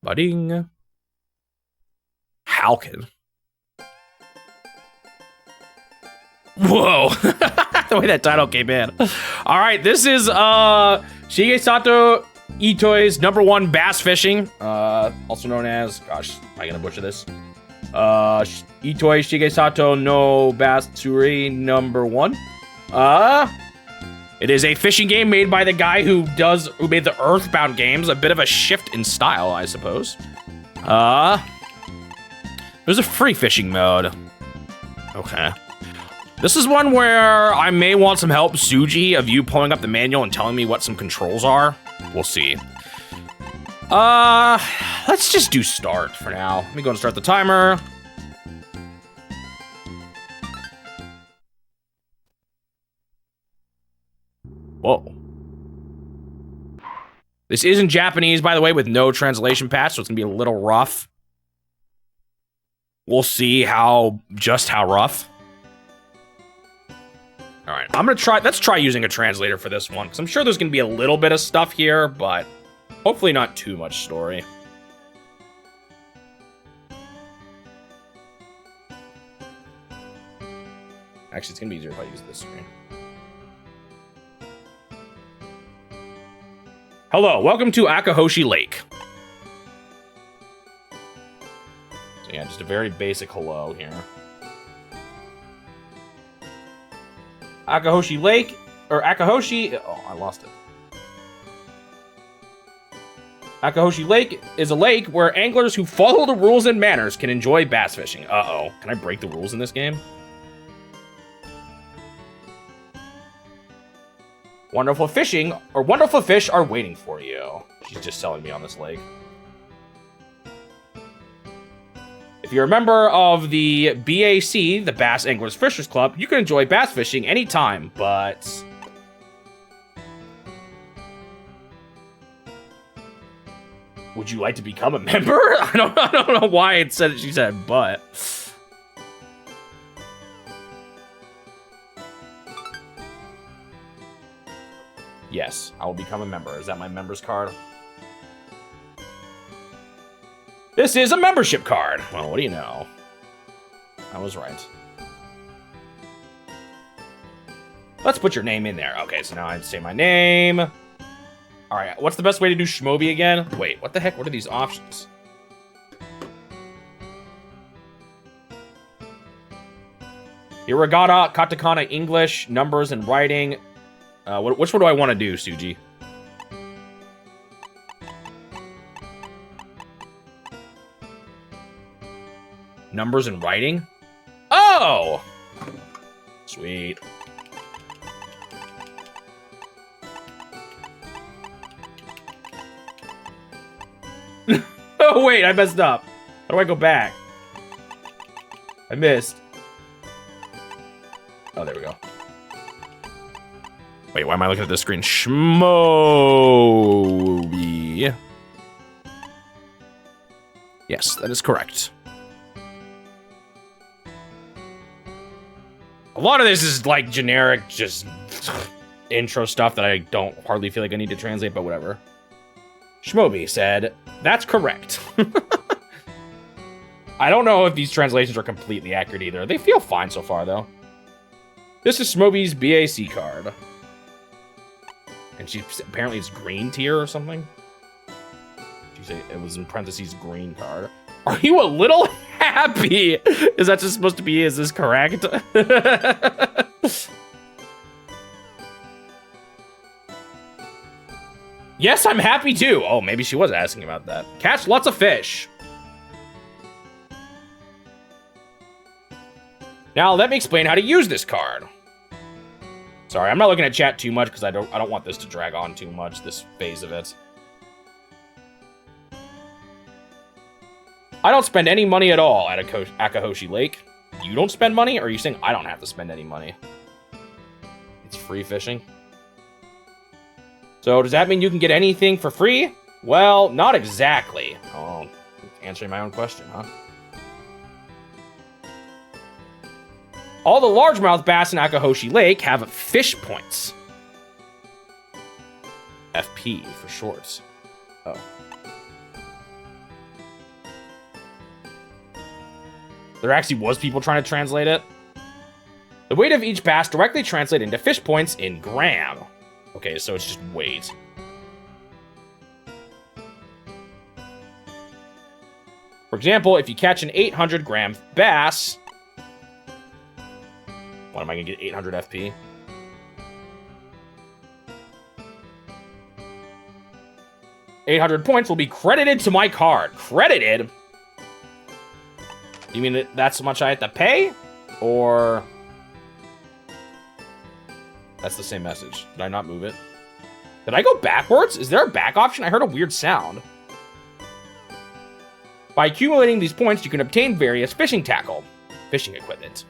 Budding. Halkin. Whoa. The way that title came in. All right, this is Shigesato Itoi's #1 bass fishing. Also known as, gosh, am I gonna butcher this? Itoi Shigesato no Batsuri #1. It is a fishing game made by the guy who made the Earthbound games. A bit of a shift in style, I suppose. There's a free fishing mode. Okay. This is one where I may want some help, Suji, of you pulling up the manual and telling me what some controls are. We'll see. Let's just do start for now. Let me go and start the timer. Whoa. This is in Japanese, by the way, with no translation patch, so it's gonna be a little rough. We'll see just how rough. All right, let's try using a translator for this one, because I'm sure there's gonna be a little bit of stuff here, but hopefully not too much story. Actually, it's gonna be easier if I use this screen. Hello, welcome to Akahoshi Lake. So yeah, just a very basic hello here. Akahoshi Lake, or Akahoshi, oh, I lost it. Akahoshi Lake is a lake where anglers who follow the rules and manners can enjoy bass fishing. Uh-oh, can I break the rules in this game? Wonderful fish are waiting for you. She's just selling me on this lake. If you're a member of the BAC, the Bass Anglers Fishers Club, you can enjoy bass fishing anytime, but... Would you like to become a member? I don't know why it said she said but. Yes, I will become a member. Is that my member's card? This is a membership card. Well, what do you know? I was right. Let's put your name in there. Okay, so now I say my name. All right, what's the best way to do Shmobi again? Wait, what the heck? What are these options? Hiragana, katakana, English, numbers, and writing. Which one do I want to do, Suji? Numbers and writing? Oh! Sweet. Oh, wait, I messed up. How do I go back? I missed. Oh, there we go. Wait, why am I looking at this screen? Shmobi. Yes, that is correct. A lot of this is like generic, just intro stuff that I don't hardly feel like I need to translate, but whatever. Shmobi said, that's correct. I don't know if these translations are completely accurate either. They feel fine so far, though. This is Shmobi's BAC card. And apparently it's green tier or something. She said it was in parentheses green card. Are you a little happy? Is that just supposed to be, is this correct? Yes, I'm happy too. Oh, maybe she was asking about that. Catch lots of fish. Now let me explain how to use this card. Sorry, I'm not looking at chat too much because I don't want this to drag on too much, this phase of it. I don't spend any money at all at Akahoshi Lake. You don't spend money, or are you saying I don't have to spend any money? It's free fishing. So does that mean you can get anything for free? Well, not exactly. Oh, answering my own question, huh? All the largemouth bass in Akahoshi Lake have fish points. FP for short. Oh. There actually was people trying to translate it. The weight of each bass directly translates into fish points in gram. Okay, so it's just weight. For example, if you catch an 800-gram bass... What, am I going to get 800 FP? $800 points will be credited to my card. Credited? You mean that's how much I have to pay? Or... That's the same message. Did I not move it? Did I go backwards? Is there a back option? I heard a weird sound. By accumulating these points, you can obtain various fishing tackle. Fishing equipment.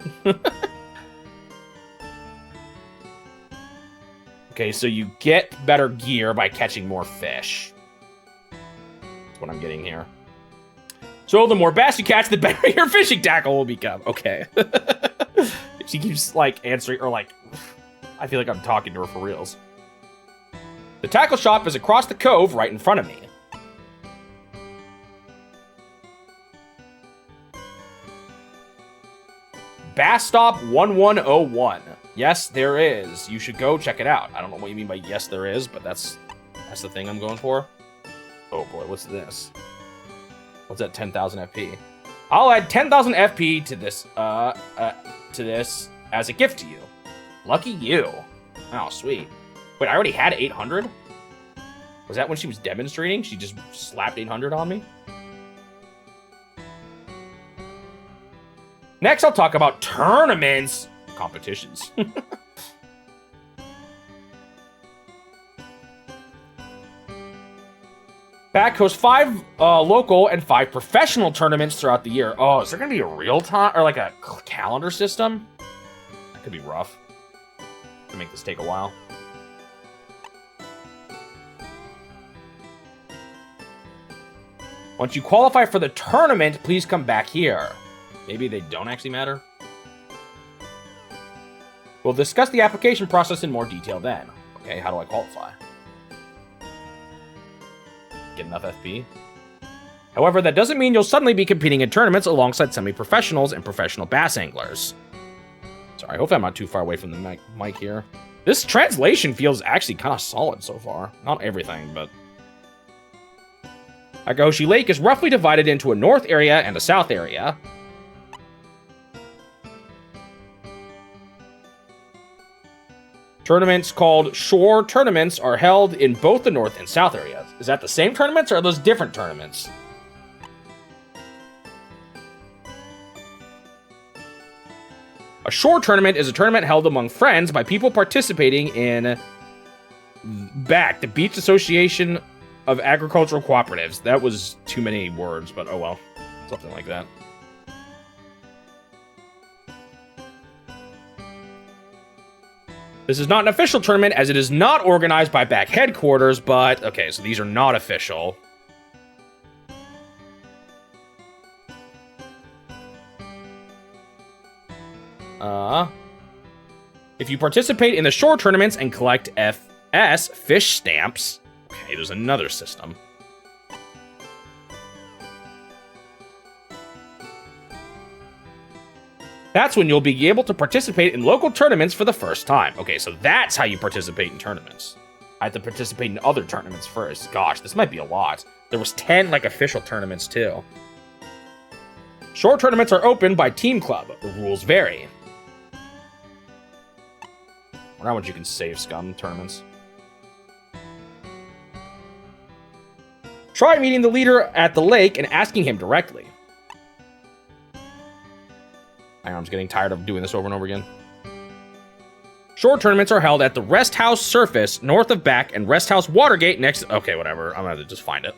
Okay, so you get better gear by catching more fish. That's what I'm getting here. So the more bass you catch, the better your fishing tackle will become. Okay. She keeps, like, answering, or, like... I feel like I'm talking to her for reals. The tackle shop is across the cove right in front of me. Bass Stop 1101. Yes, there is. You should go check it out. I don't know what you mean by yes, there is, but that's the thing I'm going for. Oh boy, what's this? What's that 10,000 FP? I'll add 10,000 FP to this as a gift to you. Lucky you. Oh, sweet. Wait, I already had 800? Was that when she was demonstrating? She just slapped 800 on me? Next, I'll talk about tournaments. Competitions. Back hosts 5 local and 5 professional tournaments throughout the year. Oh, is there going to be a real time or like a calendar system? That could be rough. To make this take a while. Once you qualify for the tournament, please come back here. Maybe they don't actually matter. We'll discuss the application process in more detail then. Okay, how do I qualify? Get enough FP. However, that doesn't mean you'll suddenly be competing in tournaments alongside semi-professionals and professional bass anglers. Sorry, hopefully I'm not too far away from the mic here. This translation feels actually kind of solid so far. Not everything, but... Akahoshi Lake is roughly divided into a north area and a south area. Tournaments called shore tournaments are held in both the north and south areas. Is that the same tournaments or are those different tournaments? A shore tournament is a tournament held among friends by people participating in the Beach Association of Agricultural Cooperatives. That was too many words, but oh well. Something like that. This is not an official tournament as it is not organized by BAC headquarters, but okay, so these are not official. If you participate in the shore tournaments and collect FS fish stamps, okay, there's another system. That's when you'll be able to participate in local tournaments for the first time. Okay, so that's how you participate in tournaments. I have to participate in other tournaments first. Gosh, this might be a lot. There was 10, like, official tournaments, too. Shore tournaments are open by Team Club. The rules vary. I wonder how much you can save scum tournaments. Try meeting the leader at the lake and asking him directly. I'm just getting tired of doing this over and over again. Shore tournaments are held at the Rest House Surface, north of Back, and Rest House Watergate next... Okay, whatever. I'm gonna have to just find it.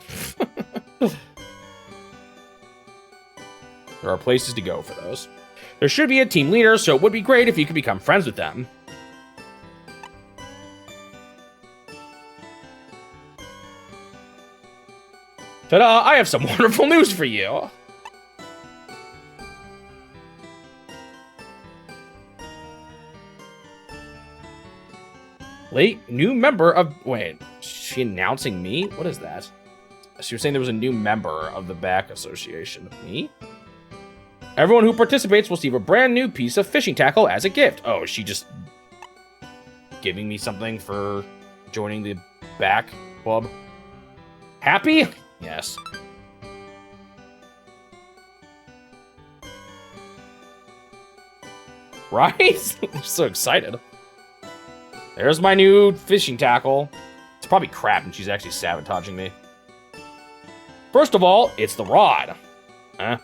There are places to go for those. There should be a team leader, so it would be great if you could become friends with them. Ta-da! I have some wonderful news for you! Late new member of... Wait, is she announcing me? What is that? She was saying there was a new member of the BAC Association. Me? Everyone who participates will receive a brand new piece of fishing tackle as a gift. Oh, is she just giving me something for joining the back club? Happy? Yes. Right? I'm so excited. There's my new fishing tackle. It's probably crap and she's actually sabotaging me. First of all, it's the rod. Huh?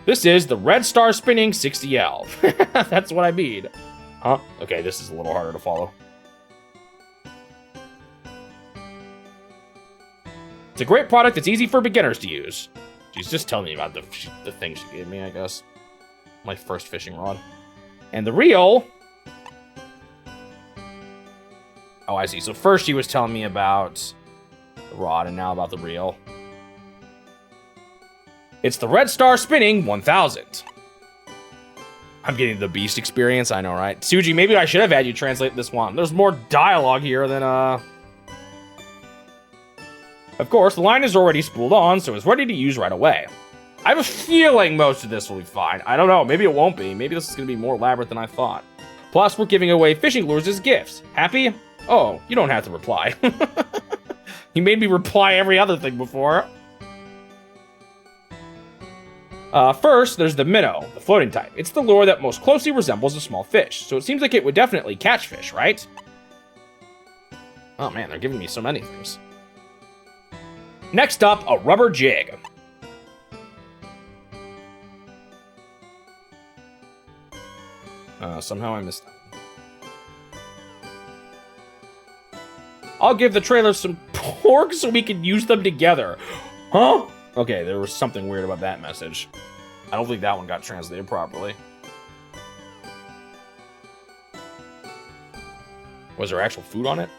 This is the Red Star Spinning 60L. That's what I mean. Huh? Okay, this is a little harder to follow. It's a great product that's easy for beginners to use. She's just telling me about the thing she gave me, I guess. My first fishing rod. And the reel... Oh, I see. So first she was telling me about the rod and now about the reel. It's the Red Star Spinning 1000. I'm getting the Beast experience, I know, right? Suji, maybe I should have had you translate this one. There's more dialogue here than, Of course, the line is already spooled on, so it's ready to use right away. I have a feeling most of this will be fine. I don't know, maybe it won't be. Maybe this is going to be more elaborate than I thought. Plus, we're giving away fishing lures as gifts. Happy? Oh, you don't have to reply. You made me reply every other thing before. First, there's the minnow, the floating type. It's the lure that most closely resembles a small fish, so it seems like it would definitely catch fish, right? Oh man, they're giving me so many things. Next up, a rubber jig. Somehow I missed that. I'll give the trailer some pork so we can use them together. Huh? Okay, there was something weird about that message. I don't think that one got translated properly. Was there actual food on it?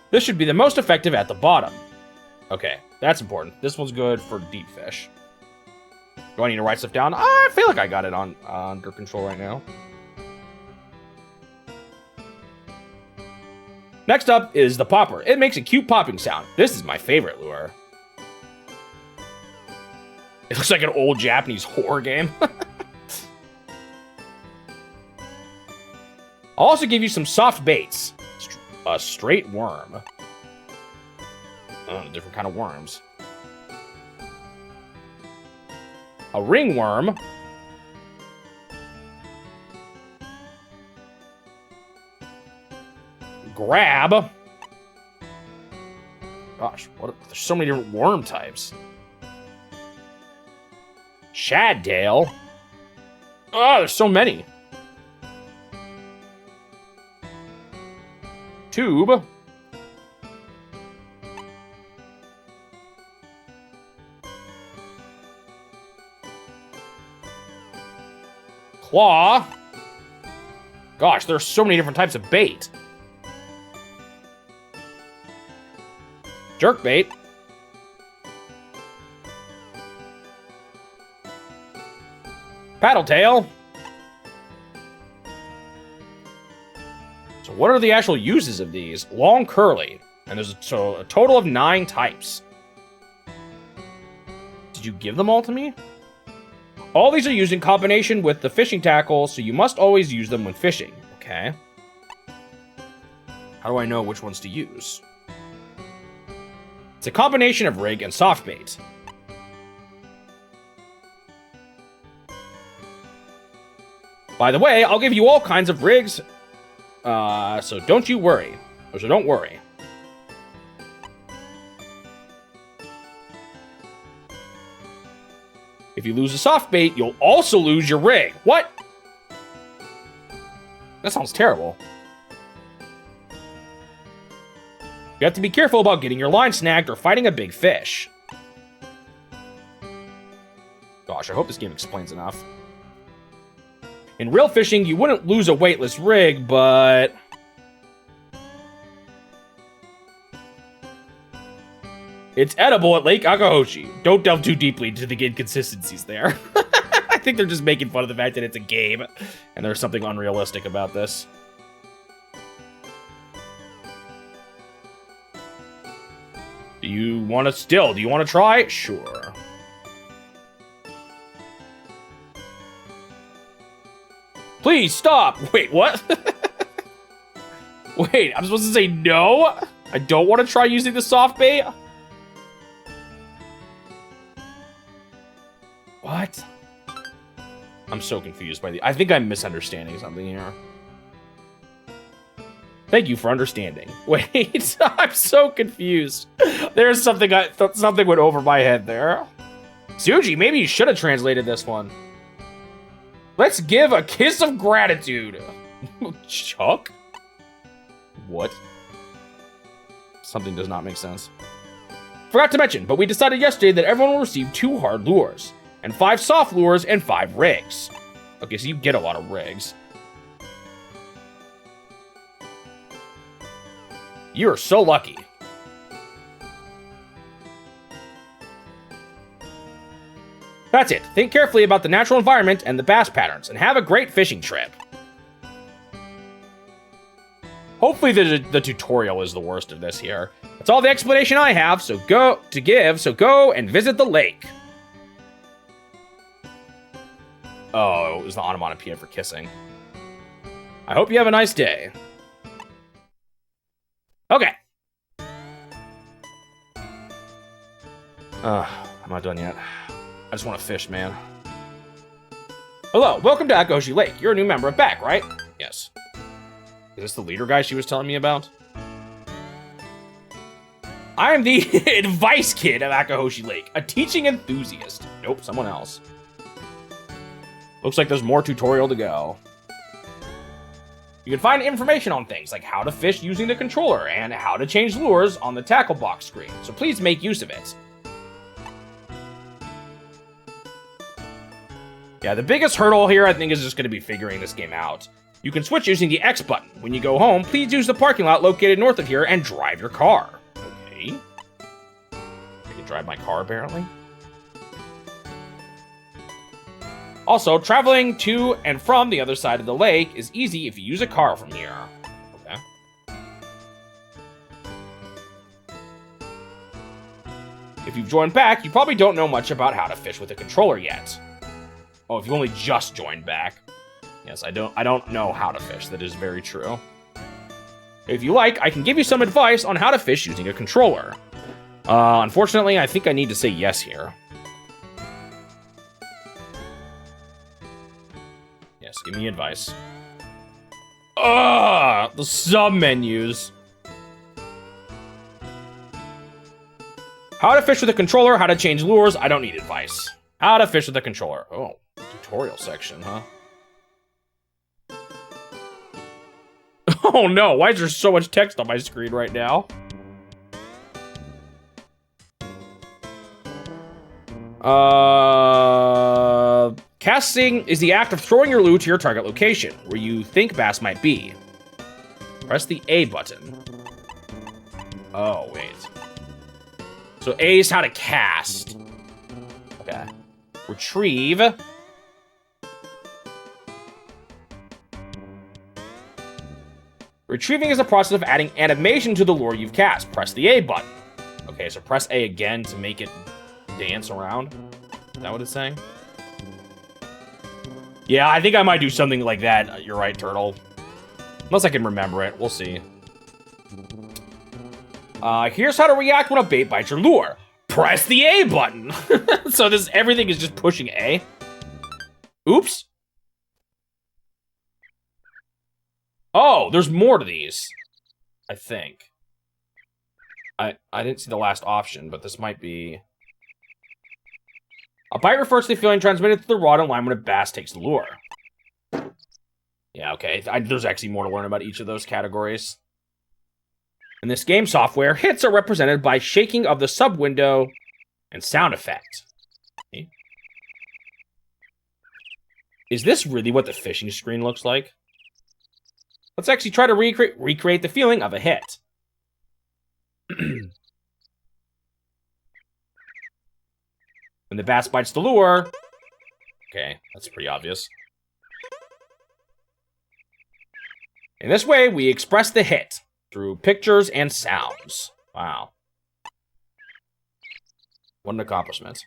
This should be the most effective at the bottom. Okay, that's important. This one's good for deep fish. Do I need to write stuff down? I feel like I got it under control right now. Next up is the popper. It makes a cute popping sound. This is my favorite lure. It looks like an old Japanese horror game. I'll also give you some soft baits. A straight worm. Oh, different kind of worms. A ringworm. Grab. Gosh, there's so many different worm types. Shadtail. Oh, there's so many. Tube. Claw. Gosh, there's so many different types of bait. Jerkbait. Paddletail. So what are the actual uses of these? Long curly. And there's a total of 9 types. Did you give them all to me? All these are used in combination with the fishing tackle, so you must always use them when fishing. Okay. How do I know which ones to use? It's a combination of rig and soft bait. By the way, I'll give you all kinds of rigs, so don't you worry. So don't worry. If you lose a soft bait, you'll also lose your rig. What? That sounds terrible. You have to be careful about getting your line snagged or fighting a big fish. Gosh, I hope this game explains enough. In real fishing, you wouldn't lose a weightless rig, but... it's edible at Lake Akahoshi. Don't delve too deeply into the inconsistencies there. think they're just making fun of the fact that it's a game, and there's something unrealistic about this. Do you want to try? Sure. Please stop! Wait, what? Wait, I'm supposed to say no? I don't want to try using the soft bait? What? I'm so confused by I think I'm misunderstanding something here. Thank you for understanding. Wait, I'm so confused. There's something something went over my head there. Suji, maybe you should have translated this one. Let's give a kiss of gratitude. Chuck? What? Something does not make sense. Forgot to mention, but we decided yesterday that everyone will receive 2 hard lures, and 5 soft lures, and 5 rigs. Okay, so you get a lot of rigs. You are so lucky. That's it. Think carefully about the natural environment and the bass patterns, and have a great fishing trip. Hopefully the tutorial is the worst of this here. That's all the explanation I have, so go and visit the lake. Oh, it was the onomatopoeia for kissing. I hope you have a nice day. Okay. I'm not done yet. I just want to fish, man. Hello, welcome to Akahoshi Lake. You're a new member of BAC, right? Yes. Is this the leader guy she was telling me about? I am the advice kid of Akahoshi Lake, a teaching enthusiast. Nope, someone else. Looks like there's more tutorial to go. You can find information on things like how to fish using the controller and how to change lures on the tackle box screen, so please make use of it. Yeah, the biggest hurdle here I think is just going to be figuring this game out. You can switch using the X button. When you go home, please use the parking lot located north of here and drive your car. Okay. I can drive my car, apparently. Also, traveling to and from the other side of the lake is easy if you use a car from here. Okay. If you've joined back, you probably don't know much about how to fish with a controller yet. Oh, if you only just joined back. Yes, I don't know how to fish. That is very true. If you like, I can give you some advice on how to fish using a controller. Unfortunately, I think I need to say yes here. Yes, give me advice. Ugh, the sub-menus. How to fish with a controller, how to change lures, I don't need advice. How to fish with a controller. Oh, tutorial section, huh? Oh no, why is there so much text on my screen right now? Casting is the act of throwing your lure to your target location, where you think bass might be. Press the A button. Oh, wait. So A is how to cast. Okay. Retrieve. Retrieving is a process of adding animation to the lure you've cast. Press the A button. Okay, so press A again to make it dance around. Is that what it's saying? Yeah, I think I might do something like that. You're right, Turtle. Unless I can remember it. We'll see. Here's how to react when a bait bites your lure. Press the A button. So everything is just pushing A. Oops. Oh, there's more to these. I think. I didn't see the last option, but this might be... A bite refers to the feeling transmitted through the rod and line when a bass takes the lure. Yeah, okay. There's actually more to learn about each of those categories. In this game software, hits are represented by shaking of the sub window and sound effect. Okay. Is this really what the fishing screen looks like? Let's actually try to recreate the feeling of a hit. When the bass bites the lure... Okay, that's pretty obvious. In this way, we express the hit through pictures and sounds. Wow. What an accomplishment.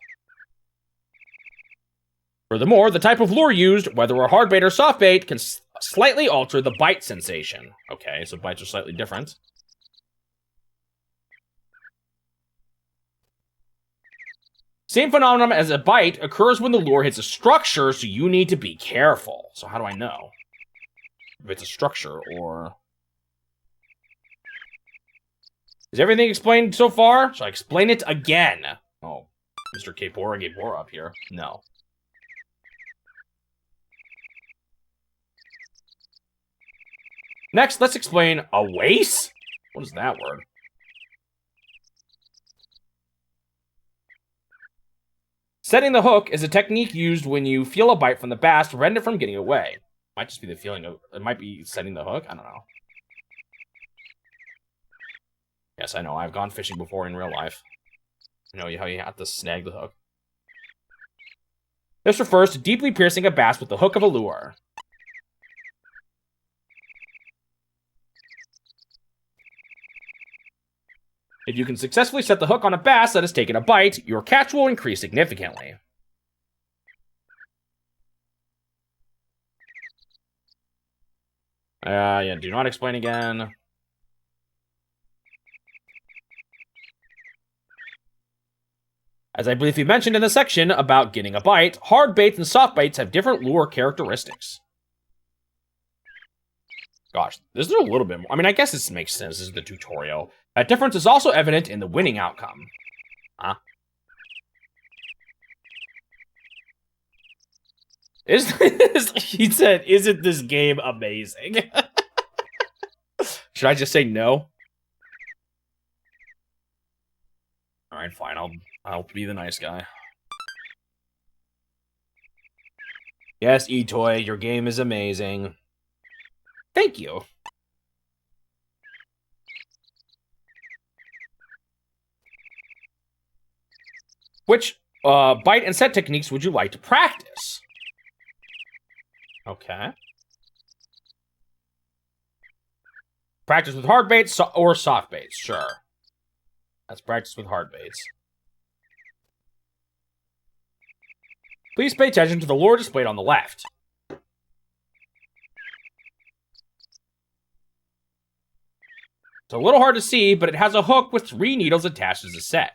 Furthermore, the type of lure used, whether a hard bait or soft bait, can slightly alter the bite sensation. Okay, so bites are slightly different. Same phenomenon as a bite occurs when the lure hits a structure, so you need to be careful. So how do I know if it's a structure or... Is everything explained so far? Should I explain it again? Oh, Mr. Kapora Gabora up here. No. Next, let's explain a waste? What is that word? Setting the hook is a technique used when you feel a bite from the bass to prevent it from getting away. Might just be the feeling of... It might be setting the hook? I don't know. Yes, I know. I've gone fishing before in real life. You know how you have to snag the hook. This refers to deeply piercing a bass with the hook of a lure. If you can successfully set the hook on a bass that has taken a bite, your catch will increase significantly. Yeah, do not explain again. As I briefly mentioned in the section about getting a bite, hard baits and soft baits have different lure characteristics. Gosh, this is a little bit more. I mean, I guess this makes sense. This is the tutorial. That difference is also evident in the winning outcome. Huh? He said, isn't this game amazing? Should I just say no? Alright, fine. I'll be the nice guy. Yes, Itoi, your game is amazing. Thank you. Which bite and set techniques would you like to practice? Okay. Practice with hard baits or soft baits, sure. Let's practice with hard baits. Please pay attention to the lure displayed on the left. It's a little hard to see, but it has a hook with 3 needles attached as a set.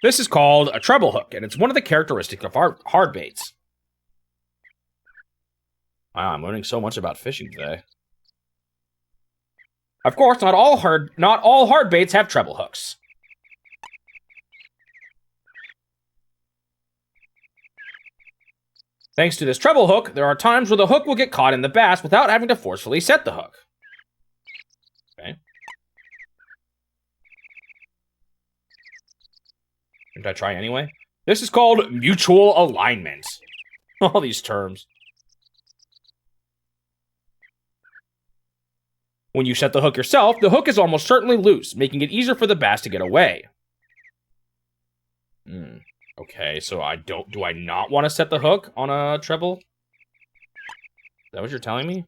This is called a treble hook, and it's one of the characteristics of hard baits. Wow, I'm learning so much about fishing today. Of course, not all hard baits have treble hooks. Thanks to this treble hook, there are times where the hook will get caught in the bass without having to forcefully set the hook. Okay. Should I try anyway? This is called mutual alignment. All these terms. When you set the hook yourself, the hook is almost certainly loose, making it easier for the bass to get away. Okay, so do I not want to set the hook on a treble? Is that what you're telling me?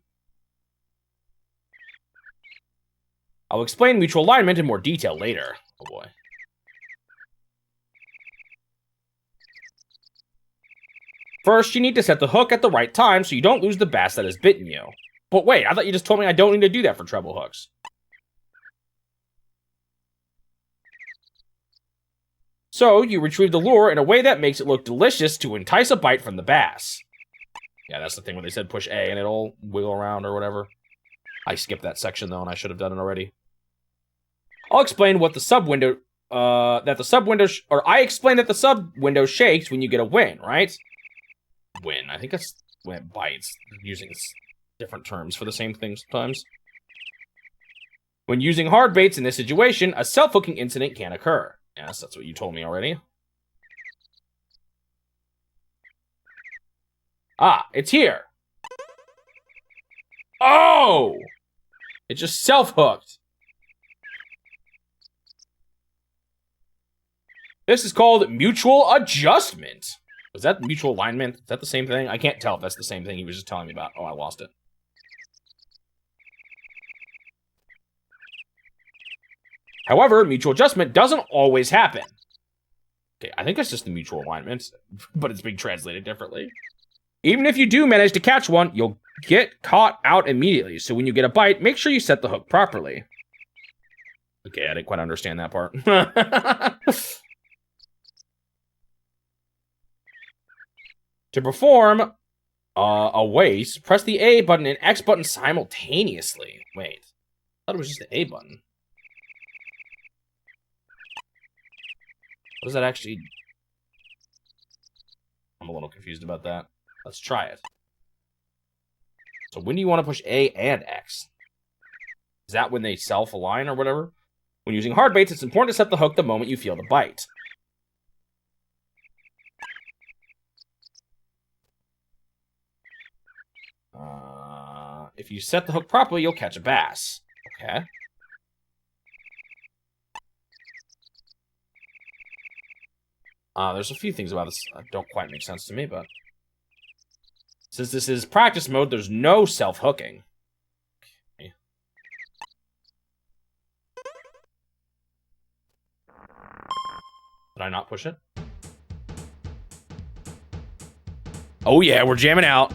I'll explain mutual alignment in more detail later. Oh boy. First, you need to set the hook at the right time so you don't lose the bass that has bitten you. But wait, I thought you just told me I don't need to do that for treble hooks. So, you retrieve the lure in a way that makes it look delicious to entice a bite from the bass. Yeah, that's the thing when they said push A and it'll wiggle around or whatever. I skipped that section though, and I should have done it already. I'll explain what the sub window, I explained that the sub window shakes when you get a win, right? Win. I think that's when it bites. Using different terms for the same thing sometimes. When using hard baits in this situation, a self-hooking incident can occur. Yes, that's what you told me already. Ah, it's here. Oh! It just self-hooked. This is called mutual adjustment. Was that mutual alignment? Is that the same thing? I can't tell if that's the same thing he was just telling me about. Oh, I lost it. However, mutual adjustment doesn't always happen. Okay, I think that's just the mutual alignment, but it's being translated differently. Even if you do manage to catch one, you'll get caught out immediately. So when you get a bite, make sure you set the hook properly. Okay, I didn't quite understand that part. To perform a waste, press the A button and X button simultaneously. Wait, I thought it was just the A button. What does that actually... I'm a little confused about that. Let's try it. So when do you want to push A and X? Is that when they self-align or whatever? When using hard baits, it's important to set the hook the moment you feel the bite. If you set the hook properly, you'll catch a bass. Okay. There's a few things about this that don't quite make sense to me, but... Since this is practice mode, there's no self-hooking. Okay. Did I not push it? Oh yeah, we're jamming out.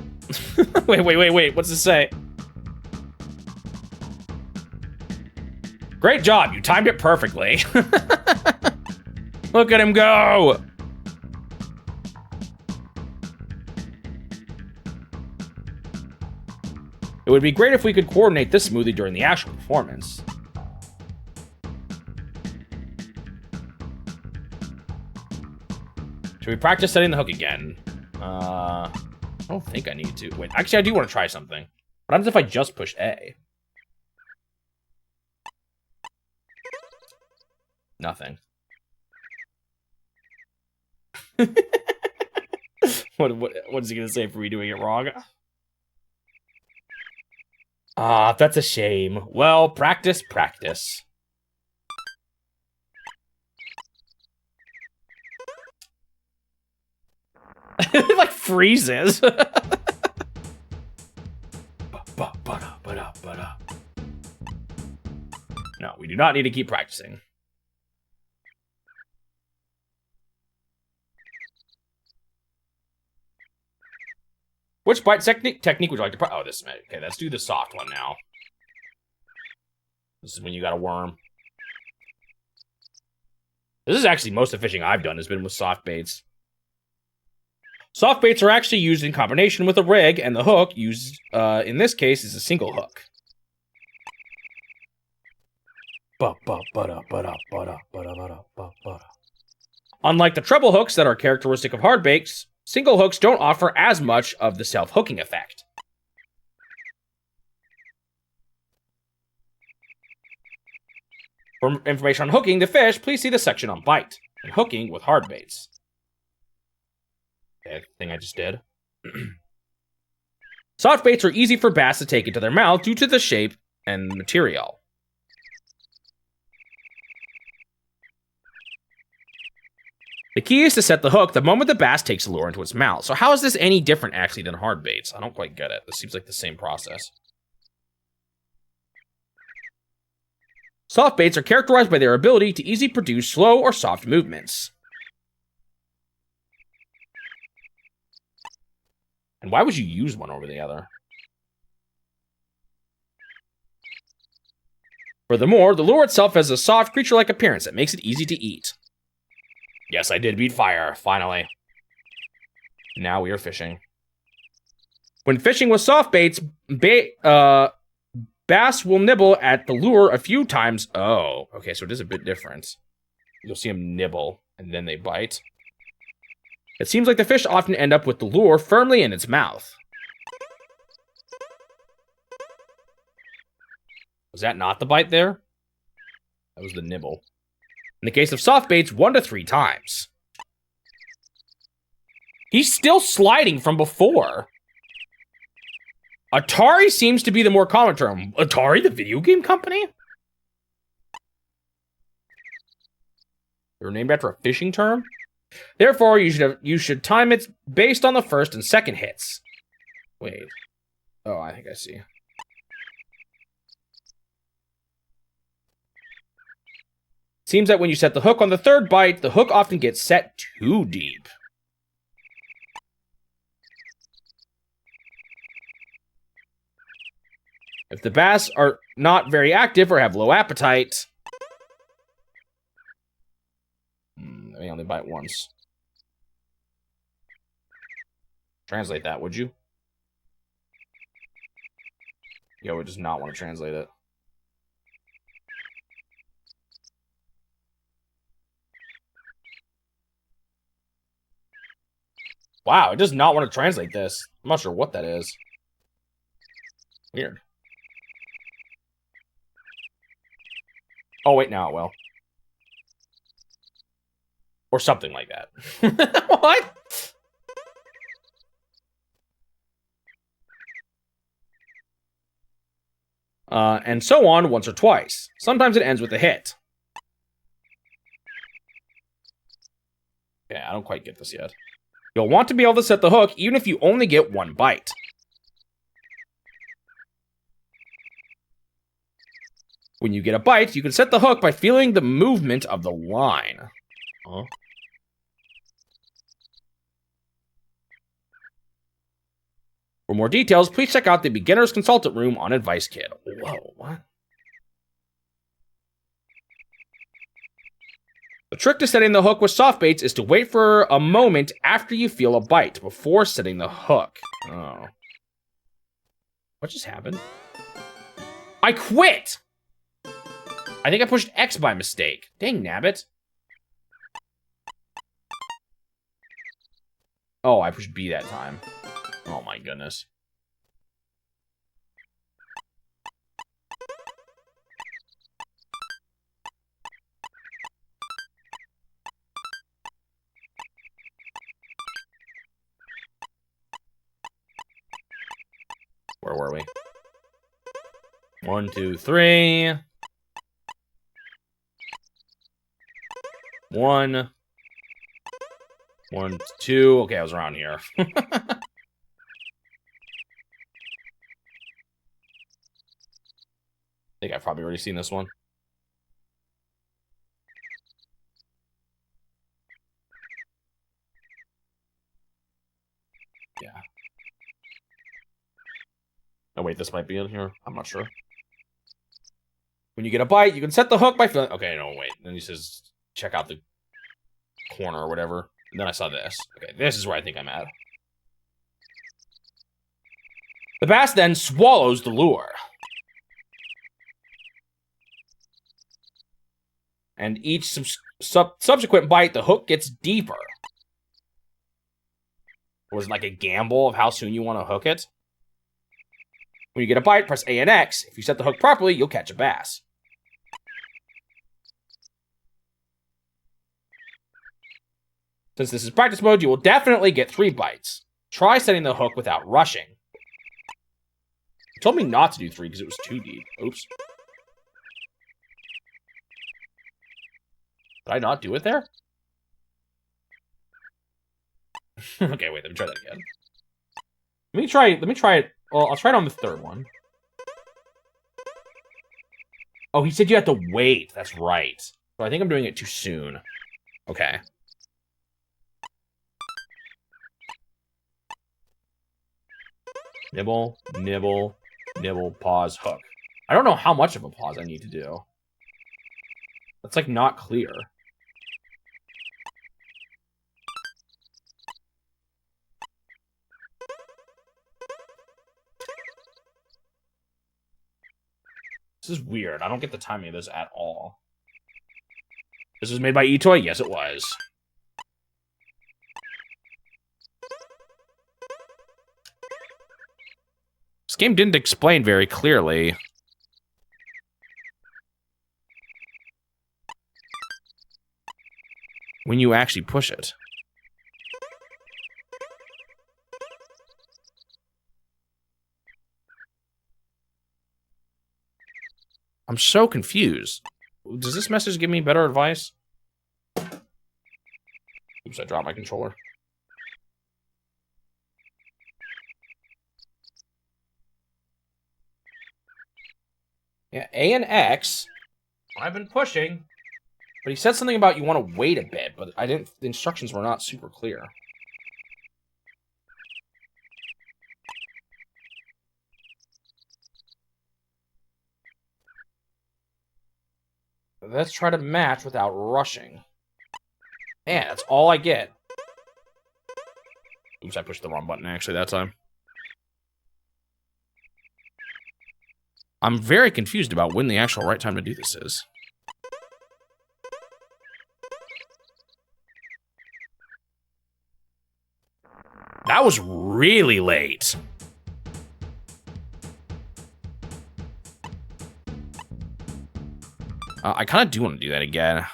Wait. What's this say? Great job, you timed it perfectly. Look at him go! It would be great if we could coordinate this smoothly during the actual performance. Should we practice setting the hook again? I don't think I need to. Wait, actually I do want to try something. What happens if I just push A? Nothing. What is he gonna say for me doing it wrong? Ah, that's a shame. Well, practice. It like freezes. No, we do not need to keep practicing. Which bite technique would you like to... Oh, this... Okay, let's do the soft one now. This is when you got a worm. This is actually most of the fishing I've done has been with soft baits. Soft baits are actually used in combination with a rig, and the hook used, in this case, is a single hook. Unlike the treble hooks that are characteristic of hard baits, single hooks don't offer as much of the self-hooking effect. For information on hooking the fish, please see the section on bite and hooking with hard baits. Okay, thing I just did. Soft baits are easy for bass to take into their mouth due to the shape and material. The key is to set the hook the moment the bass takes the lure into its mouth. So how is this any different, actually, than hard baits? I don't quite get it. This seems like the same process. Soft baits are characterized by their ability to easily produce slow or soft movements. And why would you use one over the other? Furthermore, the lure itself has a soft, creature-like appearance that makes it easy to eat. Yes, I did beat fire, finally. Now we are fishing. When fishing with soft baits, bass will nibble at the lure a few times. Oh, okay, so it is a bit different. You'll see them nibble, and then they bite. It seems like the fish often end up with the lure firmly in its mouth. Was that not the bite there? That was the nibble. In the case of soft baits, 1 to 3 times. He's still sliding from before. Atari seems to be the more common term. Atari, the video game company? They were named after a fishing term? Therefore, you should time it based on the first and second hits. Wait. Oh, I think I see. Seems that when you set the hook on the third bite, the hook often gets set too deep. If the bass are not very active or have low appetite, they only bite once. Translate that, would you? Yo, we does not want to translate it. Wow, it does not want to translate this. I'm not sure what that is. Weird. Oh, wait, now it will. Or something like that. What? And so on once or twice. Sometimes it ends with a hit. Yeah, I don't quite get this yet. You'll want to be able to set the hook even if you only get one bite. When you get a bite, you can set the hook by feeling the movement of the line. Huh? For more details, please check out the Beginner's Consultant Room on Advice Kit. Whoa, what? The trick to setting the hook with soft baits is to wait for a moment after you feel a bite before setting the hook. Oh. What just happened? I quit! I think I pushed X by mistake. Dang nabbit. Oh, I pushed B that time. Oh my goodness. Where were we? 1, 2, 3. 1. 1, 2. Okay, I was around here. I think I've probably already seen this one. Yeah. Oh, wait, this might be in here. I'm not sure. When you get a bite, you can set the hook by feeling... Okay, no, wait. Then he says, check out the corner or whatever. And then I saw this. Okay, this is where I think I'm at. The bass then swallows the lure. And each subsequent bite, the hook gets deeper. It was like a gamble of how soon you want to hook it. When you get a bite, press A and X. If you set the hook properly, you'll catch a bass. Since this is practice mode, you will definitely get 3 bites. Try setting the hook without rushing. You told me not to do 3 because it was too deep. Oops. Did I not do it there? Okay, wait, let me try that again. Let me try it. Well, I'll try it on the third one. Oh, he said you have to wait. That's right. So I think I'm doing it too soon. Okay. Nibble, nibble, nibble, pause, hook. I don't know how much of a pause I need to do. That's, like, not clear. This is weird. I don't get the timing of this at all. This was made by Itoi? Yes, it was. This game didn't explain very clearly. When you actually push it. I'm so confused. Does this message give me better advice? Oops, I dropped my controller. Yeah, A and X. I've been pushing. But he said something about you want to wait a bit, but the instructions were not super clear. Let's try to match without rushing. Man, that's all I get. Oops, I pushed the wrong button actually that time. I'm very confused about when the actual right time to do this is. That was really late. I kind of do want to do that again.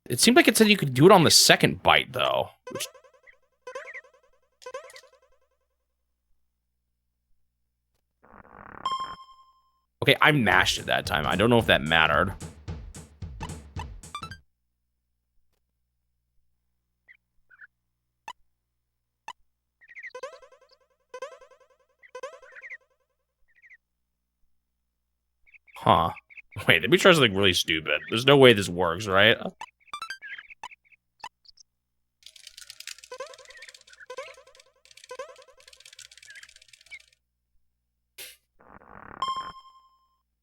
It seemed like it said you could do it on the second bite, though. Okay, I mashed it that time. I don't know if that mattered. Huh. Wait, let me try something really stupid. There's no way this works, right?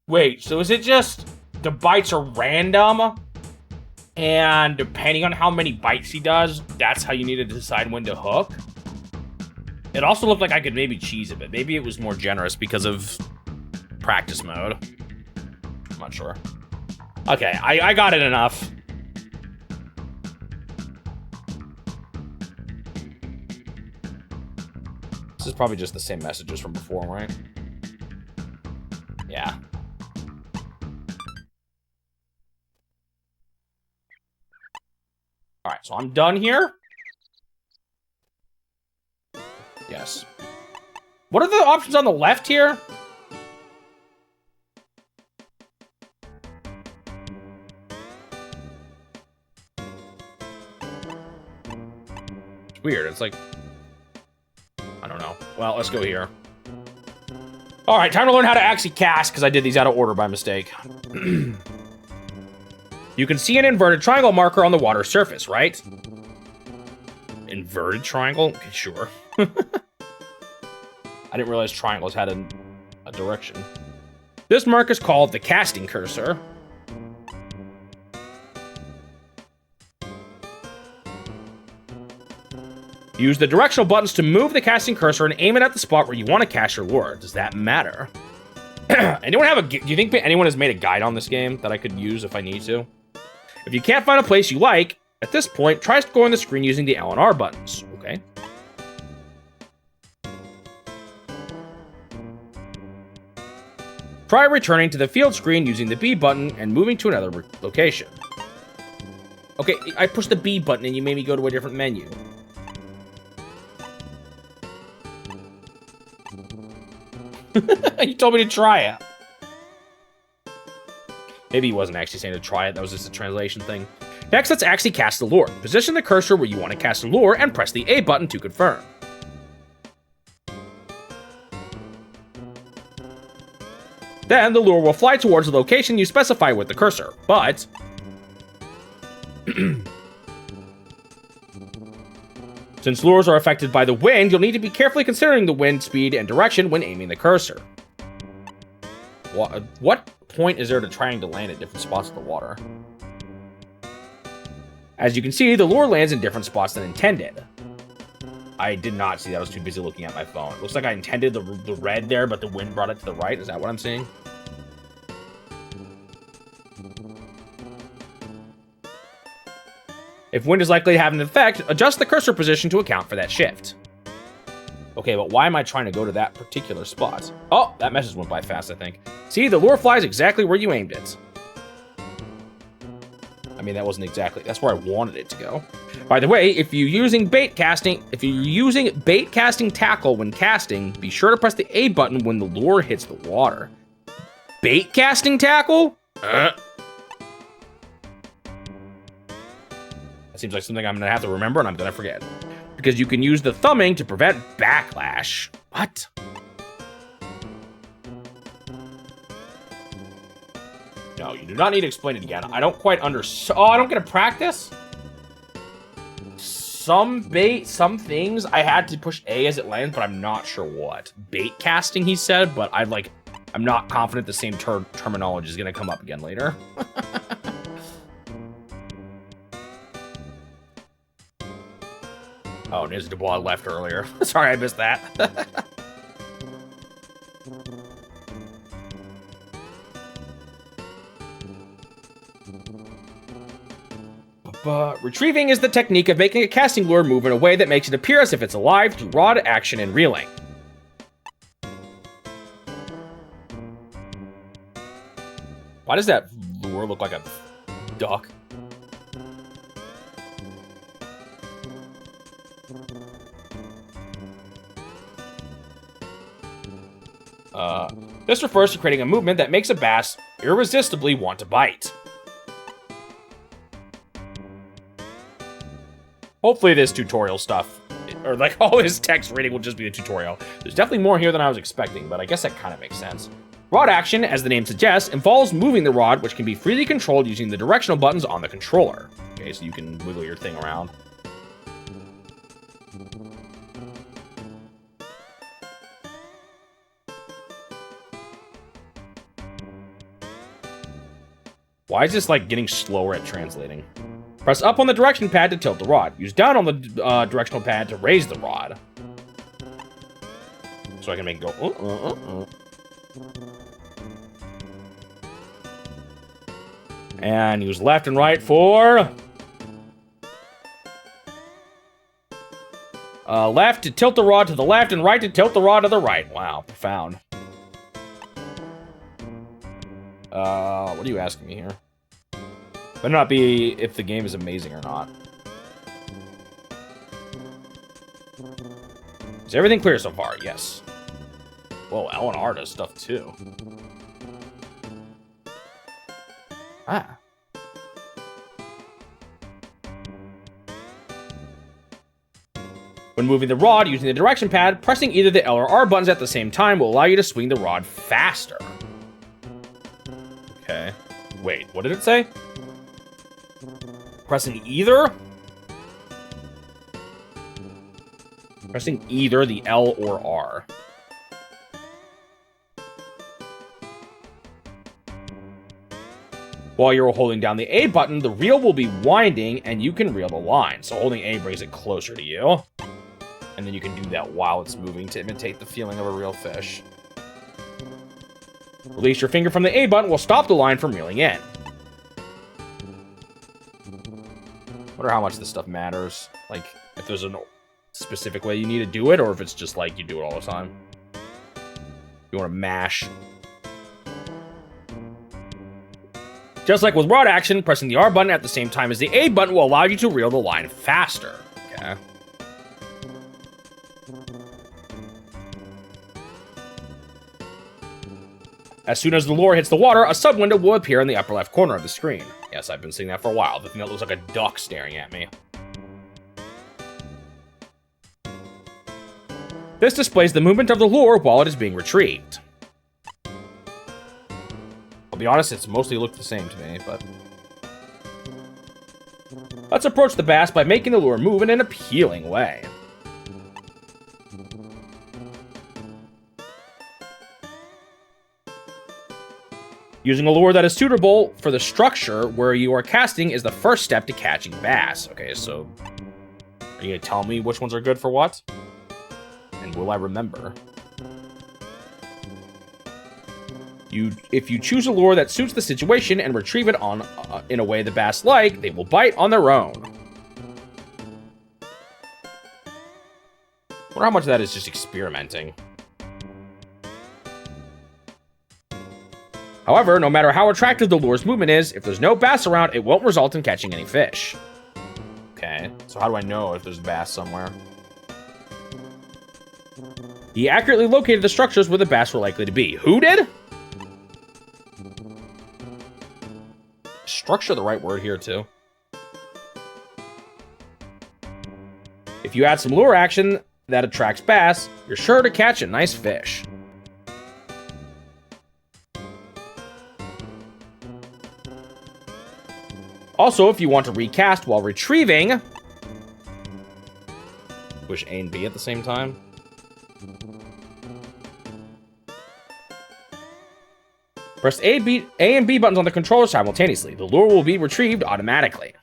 Wait, so is it just the bites are random? And depending on how many bites he does, that's how you need to decide when to hook? It also looked like I could maybe cheese a bit. Maybe it was more generous because of practice mode. I'm not sure. Okay, I got it enough. This is probably just the same messages from before, right? Yeah. Alright, so I'm done here. Yes. What are the options on the left here? It's weird. It's like... I don't know. Well, let's go here. Alright, time to learn how to actually cast, because I did these out of order by mistake. You can see an inverted triangle marker on the water surface, right? Inverted triangle? Okay, sure. I didn't realize triangles had a direction. This mark is called the casting cursor. Use the directional buttons to move the casting cursor and aim it at the spot where you want to cast your lure. Does that matter? Anyone have do you think anyone has made a guide on this game that I could use if I need to? If you can't find a place you like, at this point, try scoring the screen using the L and R buttons. Okay. Try returning to the field screen using the B button and moving to another location. Okay, I pushed the B button and you made me go to a different menu. You told me to try it. Maybe he wasn't actually saying to try it. That was just a translation thing. Next, let's actually cast the lure. Position the cursor where you want to cast the lure and press the A button to confirm. Then the lure will fly towards the location you specify with the cursor, but... Since lures are affected by the wind, you'll need to be carefully considering the wind speed and direction when aiming the cursor. What point is there to trying to land at different spots of the water? As you can see, the lure lands in different spots than intended. I did not see that. I was too busy looking at my phone. It looks like I intended the red there, but the wind brought it to the right. Is that what I'm seeing? If wind is likely to have an effect, adjust the cursor position to account for that shift. Okay, but why am I trying to go to that particular spot? Oh, that message went by fast, I think. See, the lure flies exactly where you aimed it. I mean, that wasn't exactly, that's where I wanted it to go. By the way, if you're using bait casting tackle when casting, be sure to press the A button when the lure hits the water. Bait casting tackle? That seems like something I'm gonna have to remember and I'm gonna forget. Because you can use the thumbing to prevent backlash. What? No, you do not need to explain it again. I don't quite understand. Oh, I don't get to practice? Some things I had to push A as it lands, but I'm not sure what. Bait casting, he said, but I'm not confident the same terminology is gonna come up again later. Oh, Niz Dubois left earlier. Sorry, I missed that. But retrieving is the technique of making a casting lure move in a way that makes it appear as if it's alive through rod action and reeling. Why does that lure look like a duck? This refers to creating a movement that makes a bass irresistibly want to bite. Hopefully this tutorial stuff, or like all his text reading will just be a tutorial. There's definitely more here than I was expecting, but I guess that kind of makes sense. Rod action, as the name suggests, involves moving the rod, which can be freely controlled using the directional buttons on the controller. Okay, so you can wiggle your thing around. Why is this like getting slower at translating? Press up on the direction pad to tilt the rod. Use down on the directional pad to raise the rod. So I can make it go. And use left and right for... left to tilt the rod to the left and right to tilt the rod to the right. Wow, profound. What are you asking me here? Better not be if the game is amazing or not. Is everything clear so far? Yes. Whoa, L&R does stuff too. Ah. When moving the rod using the direction pad, pressing either the L or R buttons at the same time will allow you to swing the rod faster. Okay. Wait, what did it say? Pressing either? Pressing either the L or R. While you're holding down the A button, the reel will be winding and you can reel the line. So holding A brings it closer to you. And then you can do that while it's moving to imitate the feeling of a real fish. Release your finger from the A button will stop the line from reeling in. Wonder how much this stuff matters. Like, if there's a specific way you need to do it, or if it's just like you do it all the time. You want to mash. Just like with rod action, pressing the R button at the same time as the A button will allow you to reel the line faster. Okay. As soon as the lure hits the water, a sub-window will appear in the upper left corner of the screen. Yes, I've been seeing that for a while. The thing that looks like a duck staring at me. This displays the movement of the lure while it is being retrieved. I'll be honest, it's mostly looked the same to me, but... Let's approach the bass by making the lure move in an appealing way. Using a lure that is suitable for the structure where you are casting is the first step to catching bass. Okay, so are you gonna tell me which ones are good for what? And will I remember? If you choose a lure that suits the situation and retrieve it on in a way the bass like, they will bite on their own. Wonder how much of that is just experimenting. However, no matter how attractive the lure's movement is, if there's no bass around, it won't result in catching any fish. Okay, so how do I know if there's bass somewhere? He accurately located the structures where the bass were likely to be. Who did? Structure the right word here, too. If you add some lure action that attracts bass, you're sure to catch a nice fish. Also, if you want to recast while retrieving, push A and B at the same time. Press A and B buttons on the controller simultaneously. The lure will be retrieved automatically.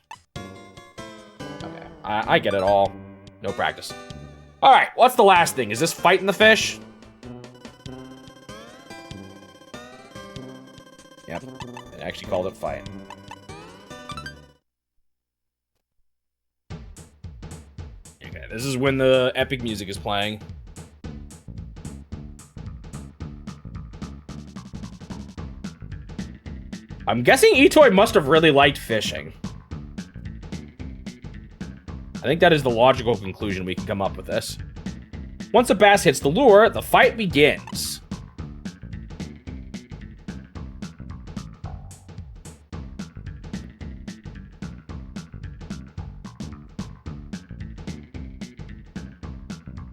Okay, I get it all. No practice. All right, what's the last thing? Is this fighting the fish? Yep, they actually called it fight. Okay, this is when the epic music is playing. I'm guessing Itoi must have really liked fishing. I think that is the logical conclusion we can come up with this. Once a bass hits the lure, the fight begins.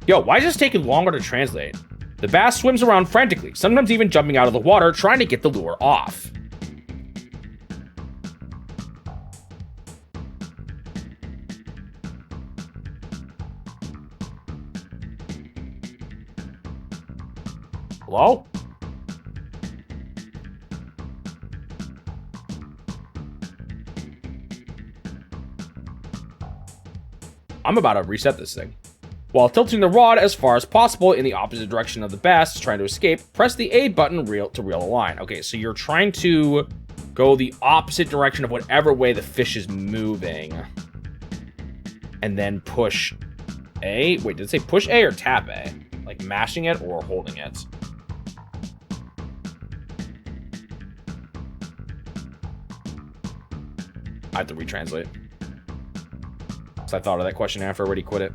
Yo, why is this taking longer to translate? The bass swims around frantically, sometimes even jumping out of the water, trying to get the lure off. Hello? I'm about to reset this thing. While tilting the rod as far as possible in the opposite direction of the bass trying to escape, press the A button to reel a line. Okay, so you're trying to go the opposite direction of whatever way the fish is moving. And then push A. Wait, did it say push A or tap A? Like mashing it or holding it? I have to retranslate. So I thought of that question after I already quit it.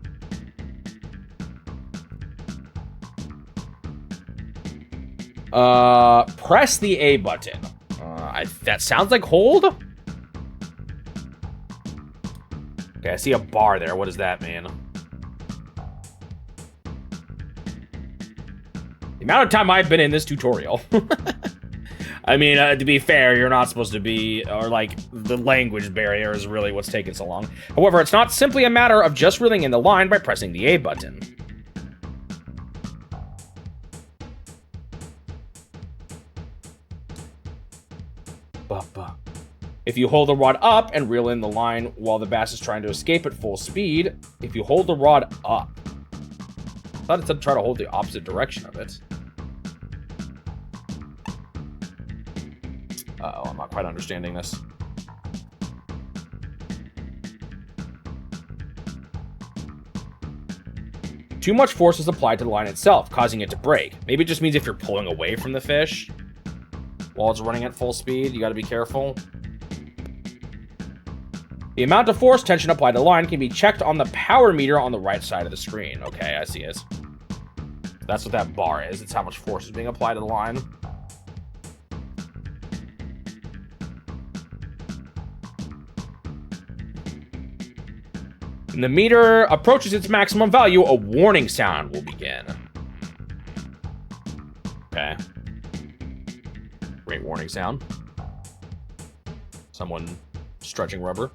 Press the A button. That sounds like hold? Okay, I see a bar there. What does that mean? The amount of time I've been in this tutorial. I mean, to be fair, you're not supposed to be, or like, the language barrier is really what's taking so long. However, it's not simply a matter of just reeling in the line by pressing the A button. If you hold the rod up and reel in the line while the bass is trying to escape at full speed, if you hold the rod up. I thought it said try to hold the opposite direction of it. Uh-oh, I'm not quite understanding this. Too much force is applied to the line itself, causing it to break. Maybe it just means if you're pulling away from the fish while it's running at full speed, you gotta be careful. The amount of force tension applied to the line can be checked on the power meter on the right side of the screen. Okay, I see it. That's what that bar is. It's how much force is being applied to the line. When the meter approaches its maximum value, a warning sound will begin. Okay. Great warning sound. Someone stretching rubber.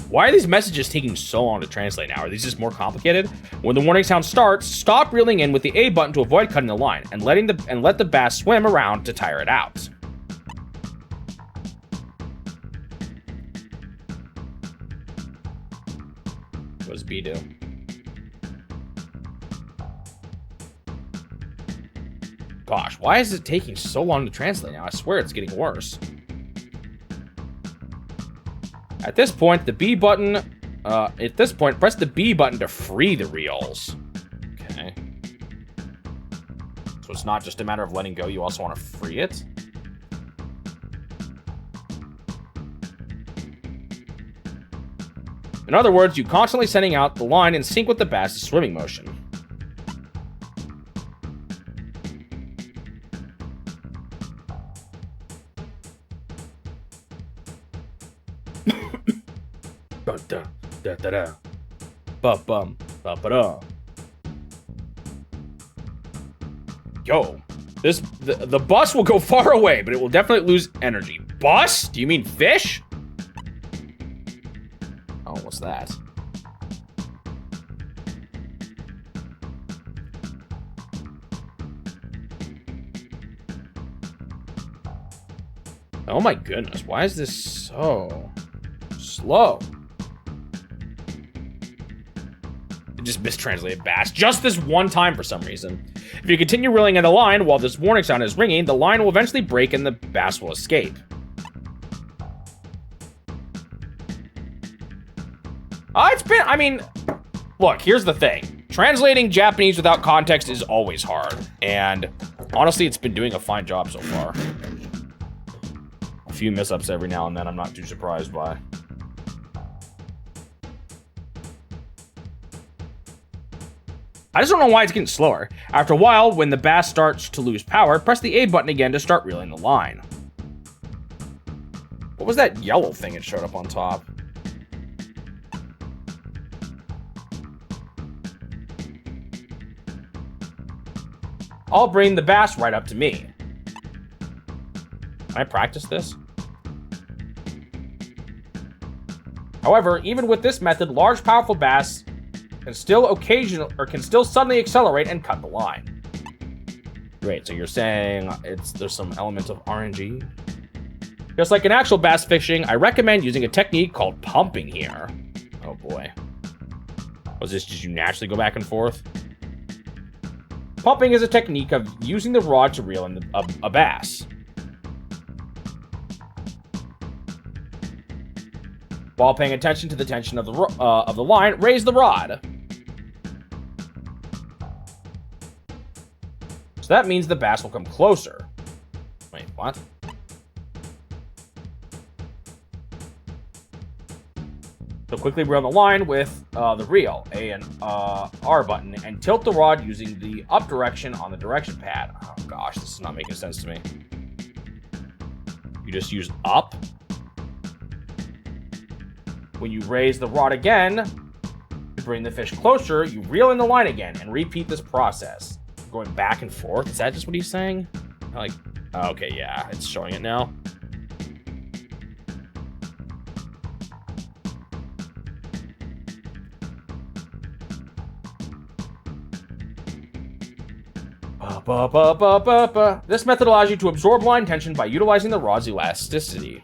Why are these messages taking so long to translate now? Are these just more complicated? When the warning sound starts, stop reeling in with the A button to avoid cutting the line, and let the bass swim around to tire it out. What does B do? Gosh, why is it taking so long to translate now? I swear it's getting worse. At this point, the B button, press the B button to free the reels. Okay. So it's not just a matter of letting go, you also want to free it? In other words, you constantly sending out the line in sync with the bass's swimming motion. Da-da-da. Ba-bum. Ba-ba-da. Yo. The bus will go far away, but it will definitely lose energy. Bus? Do you mean fish? Oh, what's that? Oh my goodness, why is this so slow? It just mistranslated bass just this one time for some reason. If you continue reeling in the line while this warning sound is ringing, the line will eventually break and the bass will escape. I mean, look, here's the thing. Translating Japanese without context is always hard. And honestly, it's been doing a fine job so far. A few mess-ups every now and then I'm not too surprised by. I just don't know why it's getting slower. After a while, when the bass starts to lose power, press the A button again to start reeling the line. What was that yellow thing that showed up on top? I'll bring the bass right up to me. Can I practice this? However, even with this method, large, powerful bass can still suddenly accelerate and cut the line. Great, so you're saying there's some element of RNG? Just like in actual bass fishing, I recommend using a technique called pumping here. Oh boy. Was this just you naturally go back and forth? Pumping is a technique of using the rod to reel in a bass. While paying attention to the tension of the line, raise the rod. So that means the bass will come closer. Wait, what? So quickly reel the line with the reel, A and R button, and tilt the rod using the up direction on the direction pad. Oh gosh, this is not making sense to me. You just use up. When you raise the rod again, to bring the fish closer, you reel in the line again and repeat this process. Going back and forth, is that just what he's saying? Like, okay, yeah, it's showing it now. This method allows you to absorb line tension by utilizing the rod's elasticity.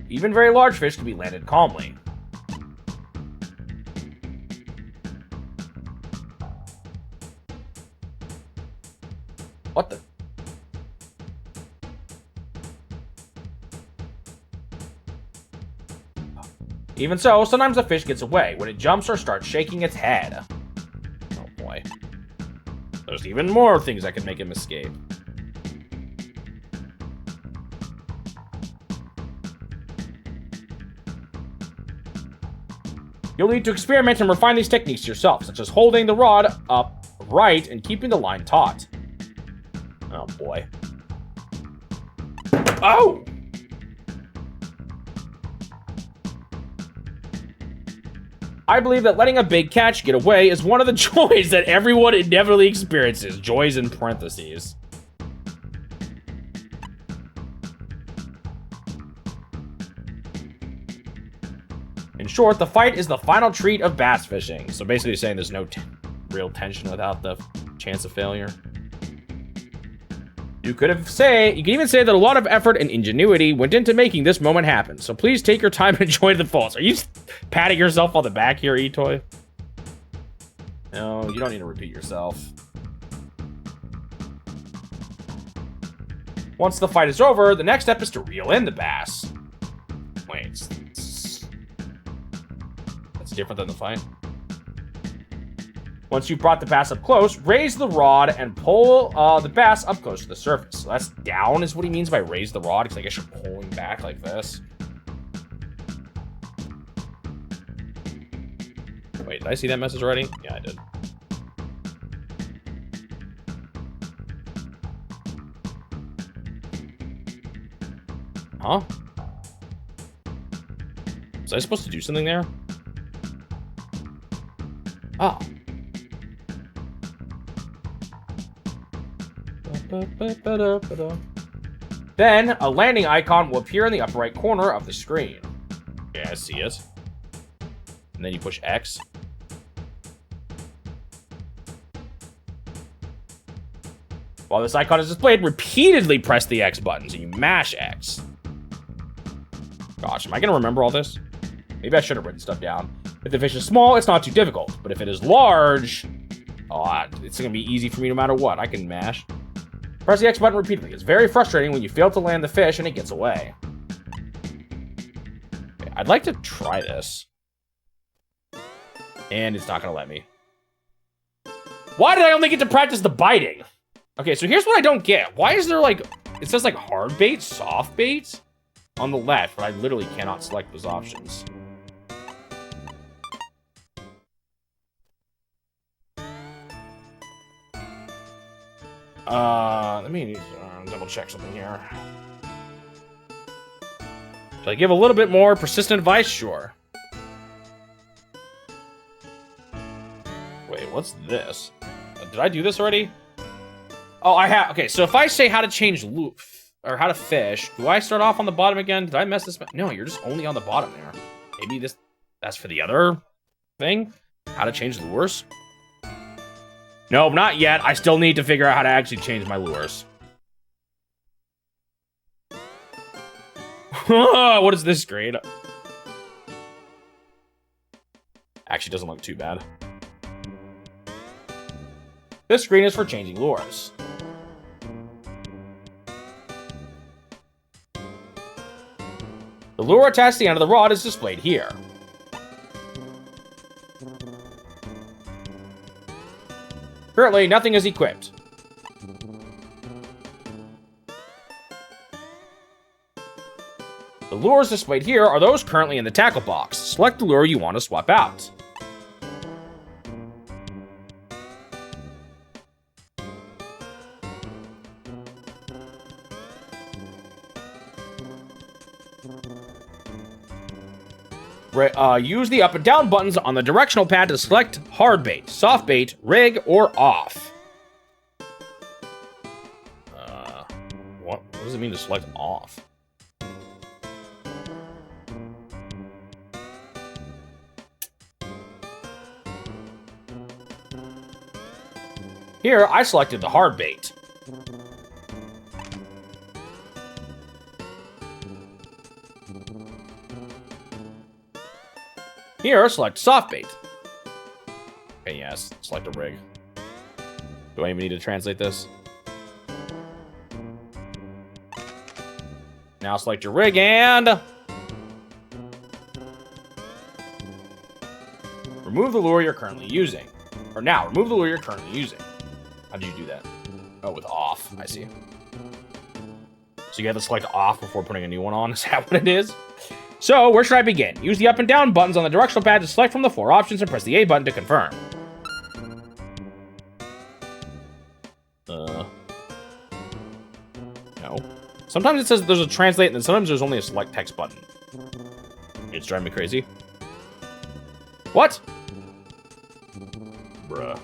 Even very large fish can be landed calmly. What the? Even so, sometimes the fish gets away when it jumps or starts shaking its head. Oh boy. There's even more things that can make him escape. You'll need to experiment and refine these techniques yourself, such as holding the rod up right and keeping the line taut. Oh boy. Oh! I believe that letting a big catch get away is one of the joys that everyone inevitably experiences. Joys in parentheses. In short, the fight is the final treat of bass fishing. So basically saying there's no real tension without the chance of failure. You can even say that a lot of effort and ingenuity went into making this moment happen. So please take your time and enjoy the fullest. Are you patting yourself on the back here, Itoi? No, you don't need to repeat yourself. Once the fight is over, the next step is to reel in the bass. Wait, that's different than the fight. Once you've brought the bass up close, raise the rod and pull the bass up close to the surface. So that's down is what he means by raise the rod, because I guess you're pulling back like this. Wait, did I see that message already? Yeah, I did. Huh? Was I supposed to do something there? Oh. Then, a landing icon will appear in the upper right corner of the screen. Yeah, I see it. And then you push X. While this icon is displayed, repeatedly press the X button, so you mash X. Gosh, am I going to remember all this? Maybe I should have written stuff down. If the fish is small, it's not too difficult. But if it is large, it's going to be easy for me no matter what. I can mash. Press the X button repeatedly. It's very frustrating when you fail to land the fish and it gets away. Okay, I'd like to try this. And it's not going to let me. Why did I only get to practice the biting? Okay, so here's what I don't get. Why is there, like, it says, like, hard bait, soft bait on the left, but I literally cannot select those options. Let me double check something here. Should I give a little bit more persistent advice? Sure. Wait, what's this? Did I do this already? Oh, I have. Okay, so if I say how to change loop or how to fish, do I start off on the bottom again? Did I mess this? No, you're just only on the bottom there. Maybe that's for the other thing? How to change lures? No, not yet. I still need to figure out how to actually change my lures. What is this screen? Actually, doesn't look too bad. This screen is for changing lures. The lure attached to the end of the rod is displayed here. Currently, nothing is equipped. The lures displayed here are those currently in the tackle box. Select the lure you want to swap out. Use the up and down buttons on the directional pad to select hard bait, soft bait, rig, or off. What does it mean to select off? Here, I selected the hard bait. Here, select soft bait. Okay, yes, select a rig. Do I even need to translate this? Now select your rig and... remove the lure you're currently using. Or now, remove the lure you're currently using. How do you do that? Oh, with off. I see. So you have to select off before putting a new one on? Is that what it is? So, where should I begin? Use the up and down buttons on the directional pad to select from the 4 options and press the A button to confirm. No. Sometimes it says there's a translate, and then sometimes there's only a select text button. It's driving me crazy. What? Bruh.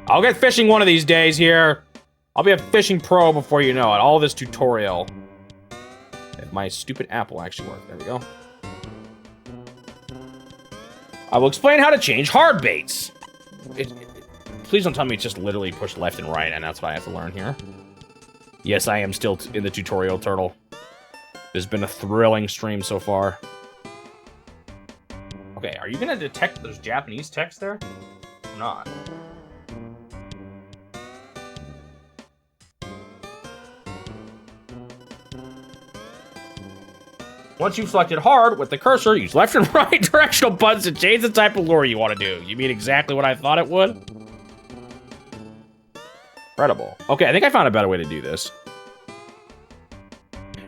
I'll get fishing one of these days here. I'll be a fishing pro before you know it. All this tutorial. If my stupid app will actually work. There we go. I will explain how to change hard baits. Please don't tell me it's just literally push left and right, and that's what I have to learn here. Yes, I am still in the tutorial, Turtle. There's been a thrilling stream so far. Okay, are you gonna detect there's Japanese text there? Or not? Once you've selected hard, with the cursor, use left and right directional buttons to change the type of lure you want to do. You mean exactly what I thought it would? Incredible. Okay, I think I found a better way to do this.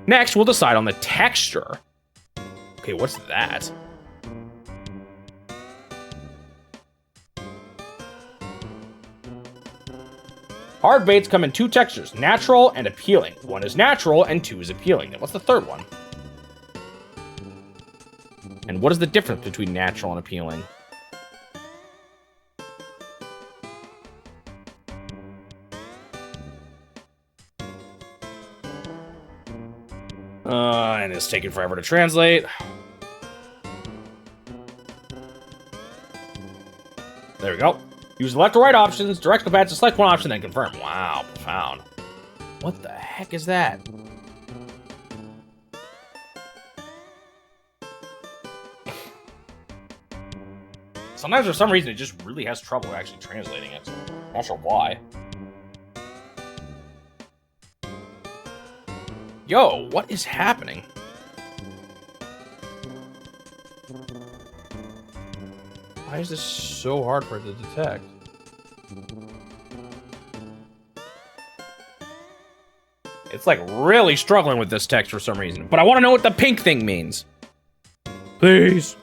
Next, we'll decide on the texture. Okay, what's that? Hard baits come in 2 textures, natural and appealing. 1 is natural and 2 is appealing. Then what's the third one? And what is the difference between natural and appealing? And it's taking forever to translate. There we go. Use the left or right options, directional pads to select one option, then confirm. Wow, profound. What the heck is that? Sometimes for some reason it just really has trouble actually translating it. Not sure why. Yo, what is happening? Why is this so hard for it to detect? It's like really struggling with this text for some reason. But I want to know what the pink thing means. Please.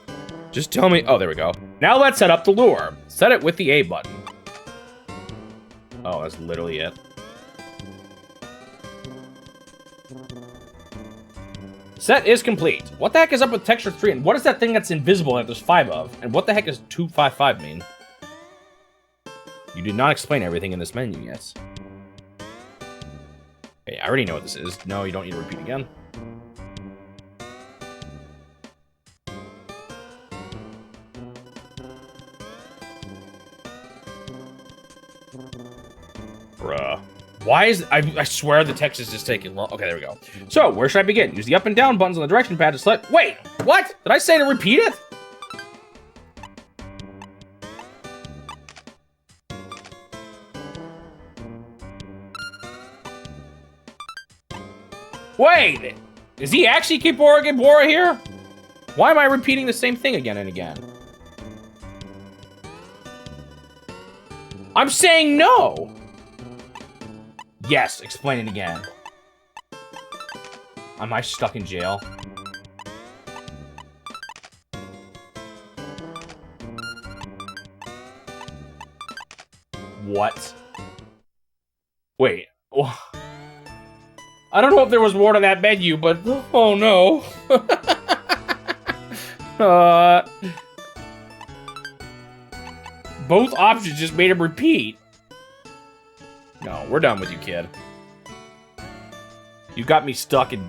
Just tell me. Oh, there we go. Now let's set up the lure. Set it with the A button. Oh, that's literally it. Set is complete. What the heck is up with texture 3? And what is that thing that's invisible that there's 5 of? And what the heck does 255 mean? You did not explain everything in this menu yet. Okay, I already know what this is. No, you don't need to repeat again. Bruh. Why is... I swear the text is just taking long. Okay, there we go. So, where should I begin? Use the up and down buttons on the direction pad to select... Wait! What? Did I say to repeat it? Wait! Is he actually Kippora Gibbora here? Why am I repeating the same thing again and again? I'm saying no! Yes, explain it again. Am I stuck in jail? What? Wait. I don't know if there was more to that menu, but oh no. Both options just made him repeat. No, we're done with you, kid. You got me stuck in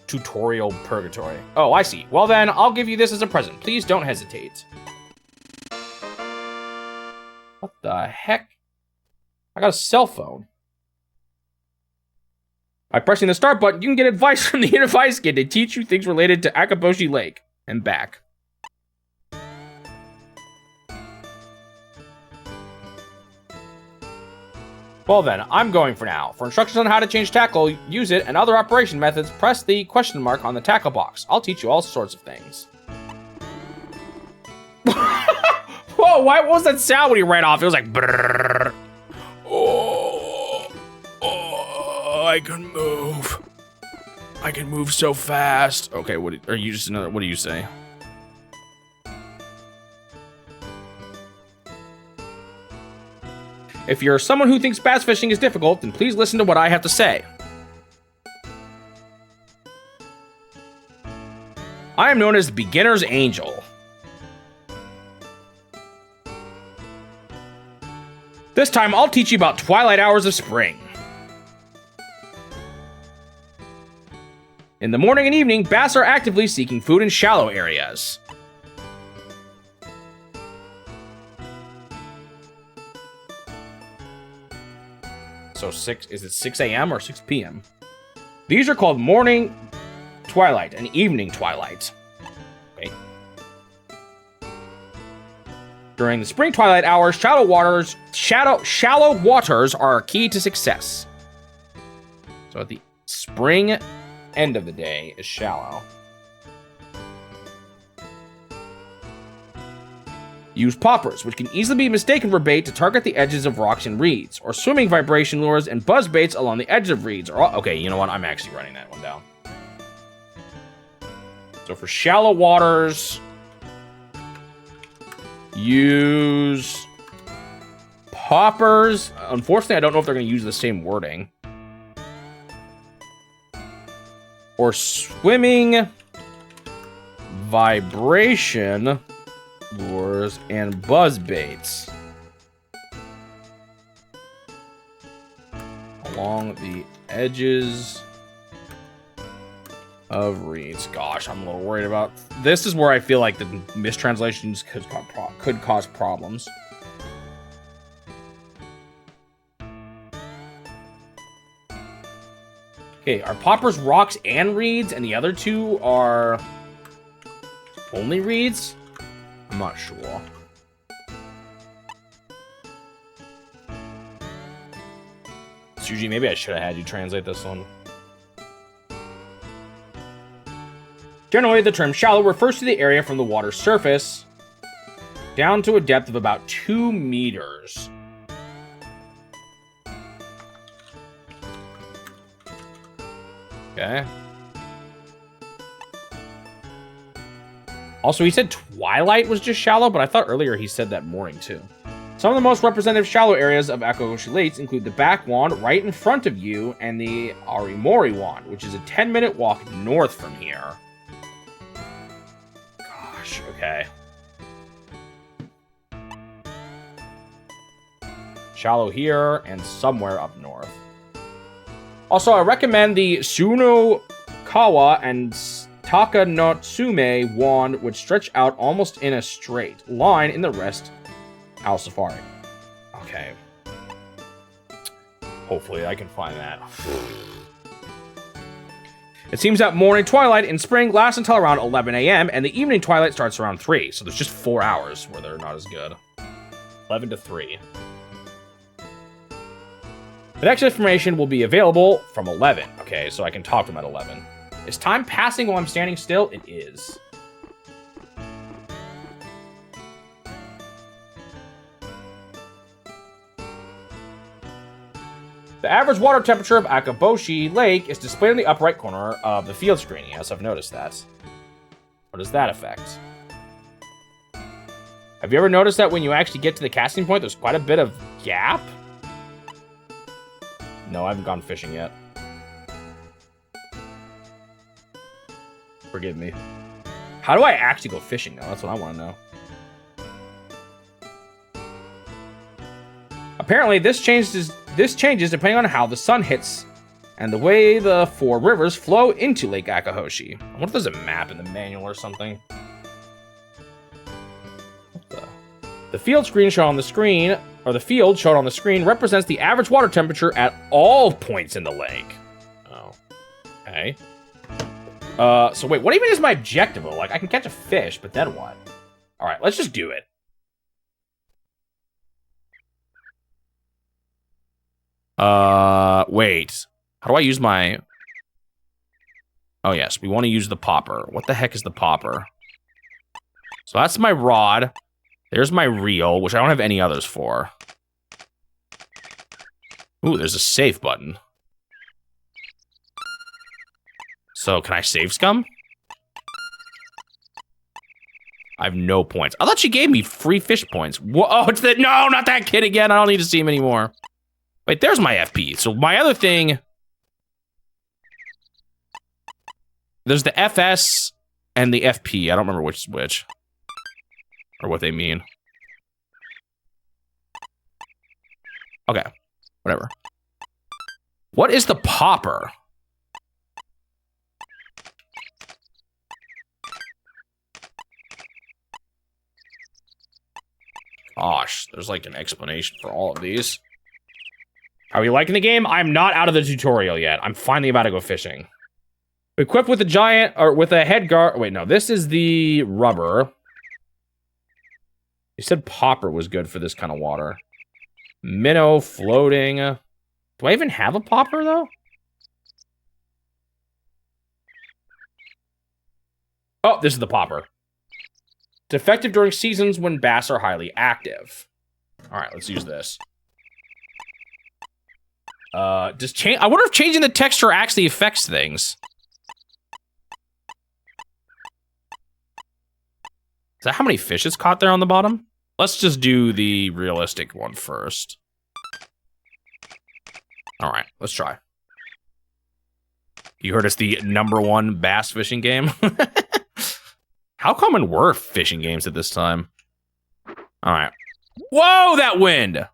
tutorial purgatory. Oh, I see. Well then, I'll give you this as a present. Please don't hesitate. What the heck? I got a cell phone. By pressing the start button, you can get advice from the Unified Kid to teach you things related to Akaboshi Lake and back. Well then, I'm going for now. For instructions on how to change tackle, use it, and other operation methods, press the question mark on the tackle box. I'll teach you all sorts of things. Whoa, what was that sound when he ran off? It was like brrrr. Oh, I can move. I can move so fast. Okay, what do you say? If you're someone who thinks bass fishing is difficult, then please listen to what I have to say. I am known as the beginner's angel. This time, I'll teach you about twilight hours of spring. In the morning and evening, bass are actively seeking food in shallow areas. So is it 6 a.m. or 6 p.m.? These are called morning twilight and evening twilight. Okay. During the spring twilight hours, shallow waters are key to success. So at the spring end of the day is shallow. Use poppers, which can easily be mistaken for bait to target the edges of rocks and reeds, or swimming vibration lures and buzz baits along the edge of reeds. Okay, you know what? I'm actually writing that one down. So for shallow waters, use poppers. Unfortunately, I don't know if they're going to use the same wording. Or swimming, vibration, lures, and buzz baits. Along the edges of reeds. Gosh, I'm a little worried about... This is where I feel like the mistranslations could cause problems. Okay, are poppers rocks and reeds, and the other two are only reeds? I'm not sure. Suji, maybe I should have had you translate this one. Generally, the term shallow refers to the area from the water's surface down to a depth of about 2 meters. Okay. Also, he said Twilight was just shallow, but I thought earlier he said that morning too. Some of the most representative shallow areas of Akahoshi Lakes include the back wand right in front of you and the Arimori wand, which is a 10-minute walk north from here. Gosh, okay. Shallow here and somewhere up north. Also, I recommend the Tsunokawa and Takanotsume wand, which stretch out almost in a straight line in the rest Al Safari. Okay. Hopefully I can find that. It seems that morning twilight in spring lasts until around 11 a.m. and the evening twilight starts around 3. So there's just 4 hours where they're not as good. 11 to 3. The next information will be available from 11. Okay, so I can talk to him at 11. Is time passing while I'm standing still? It is. The average water temperature of Akaboshi Lake is displayed in the upper right corner of the field screen. Yes, I've noticed that. What does that affect? Have you ever noticed that when you actually get to the casting point, there's quite a bit of gap? No, I haven't gone fishing yet. Forgive me. How do I actually go fishing now? That's what I want to know. Apparently, this changes depending on how the sun hits and the way the 4 rivers flow into Lake Akahoshi. I wonder if there's a map in the manual or something. The field screen shown on the screen, or the field shown on the screen, represents the average water temperature at all points in the lake. Oh, okay. So wait, what even is my objective? Like, I can catch a fish, but then what? All right, let's just do it. Wait. How do I use my... Oh, yes, we want to use the popper. What the heck is the popper? So that's my rod. There's my reel, which I don't have any others for. Ooh, there's a save button. So, can I save scum? I have no points. I thought she gave me free fish points. Whoa, oh, it's that. No, not that kid again. I don't need to see him anymore. Wait, there's my FP. So, my other thing. There's the FS and the FP. I don't remember which is which. Or what they mean. Okay, whatever. What is the popper? Gosh, there's like an explanation for all of these. Are we liking the game? I'm not out of the tutorial yet. I'm finally about to go fishing. Equipped with a giant, or with a head guard. Wait, no, this is the rubber. You said popper was good for this kind of water. Minnow floating. Do I even have a popper, though? Oh, this is the popper. It's effective during seasons when bass are highly active. All right, let's use this. I wonder if changing the texture actually affects things. Is that how many fish it's caught there on the bottom? Let's just do the realistic one first. All right, let's try. You heard it's the #1 bass fishing game. How common were fishing games at this time? All right. Whoa, that wind!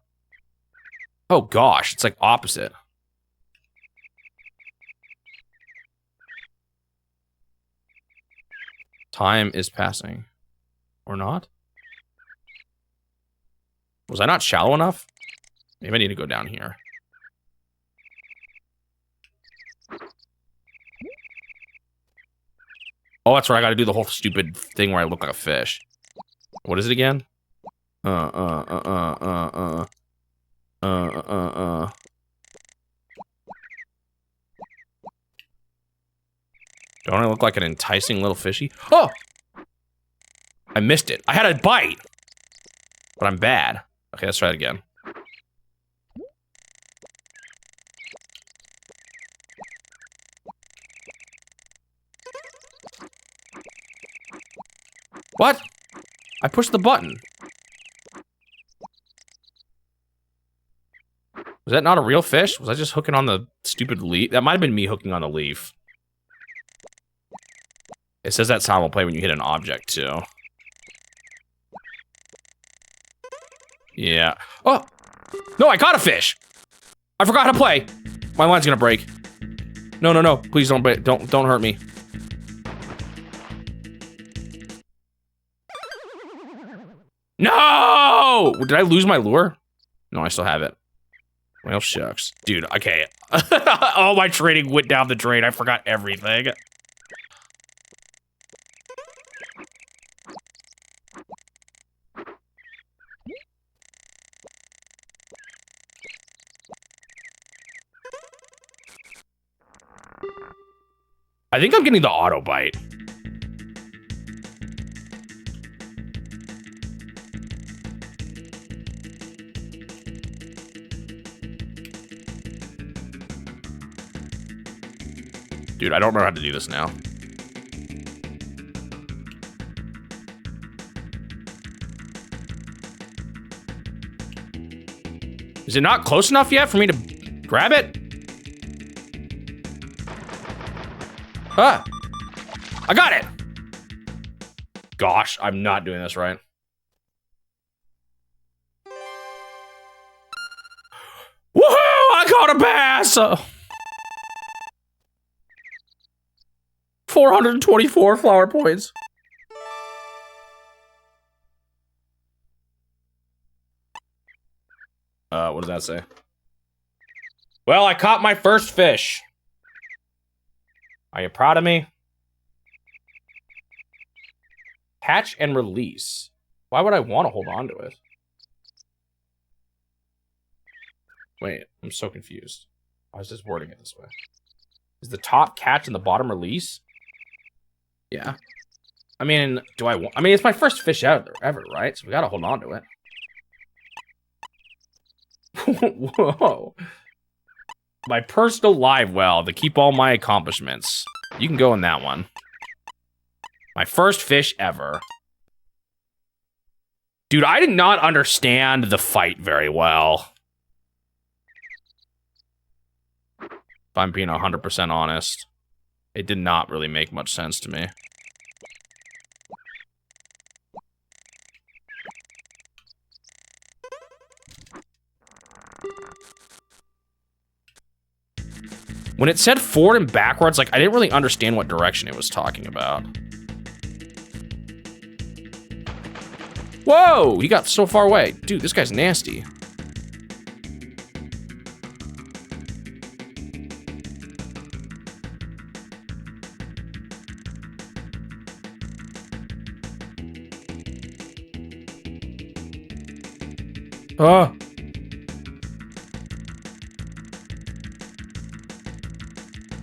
Oh gosh, it's like opposite. Time is passing. Or not? Was I not shallow enough? Maybe I need to go down here. Oh, that's right. I gotta do the whole stupid thing where I look like a fish. What is it again? Don't I look like an enticing little fishy? Oh! I missed it. I had a bite! But I'm bad. Okay, let's try it again. What? I pushed the button. Was that not a real fish? Was I just hooking on the stupid leaf? That might have been me hooking on the leaf. It says that sound will play when you hit an object, too. Yeah. Oh! No, I caught a fish! I forgot how to play! My line's gonna break. No, no, no. Please don't break. Don't hurt me. No! Did I lose my lure? No, I still have it. Well, shucks. Dude, okay. All my training went down the drain. I forgot everything. I think I'm getting the auto bite. Dude, I don't know how to do this now. Is it not close enough yet for me to grab it? Ah! I got it! Gosh, I'm not doing this right. Woohoo! I caught a bass! 424 flower points. What does that say? Well, I caught my first fish. Are you proud of me? Catch and release. Why would I want to hold on to it? Wait, I'm so confused. Why is this wording it this way? Is the top catch and the bottom release? Yeah. I mean, it's my first fish ever, right? So we gotta hold on to it. Whoa. My personal live well to keep all my accomplishments. You can go in that one. My first fish ever. Dude, I did not understand the fight very well. If I'm being 100% honest. It did not really make much sense to me. When it said forward and backwards, like, I didn't really understand what direction it was talking about. Whoa! He got so far away. Dude, this guy's nasty. Oh.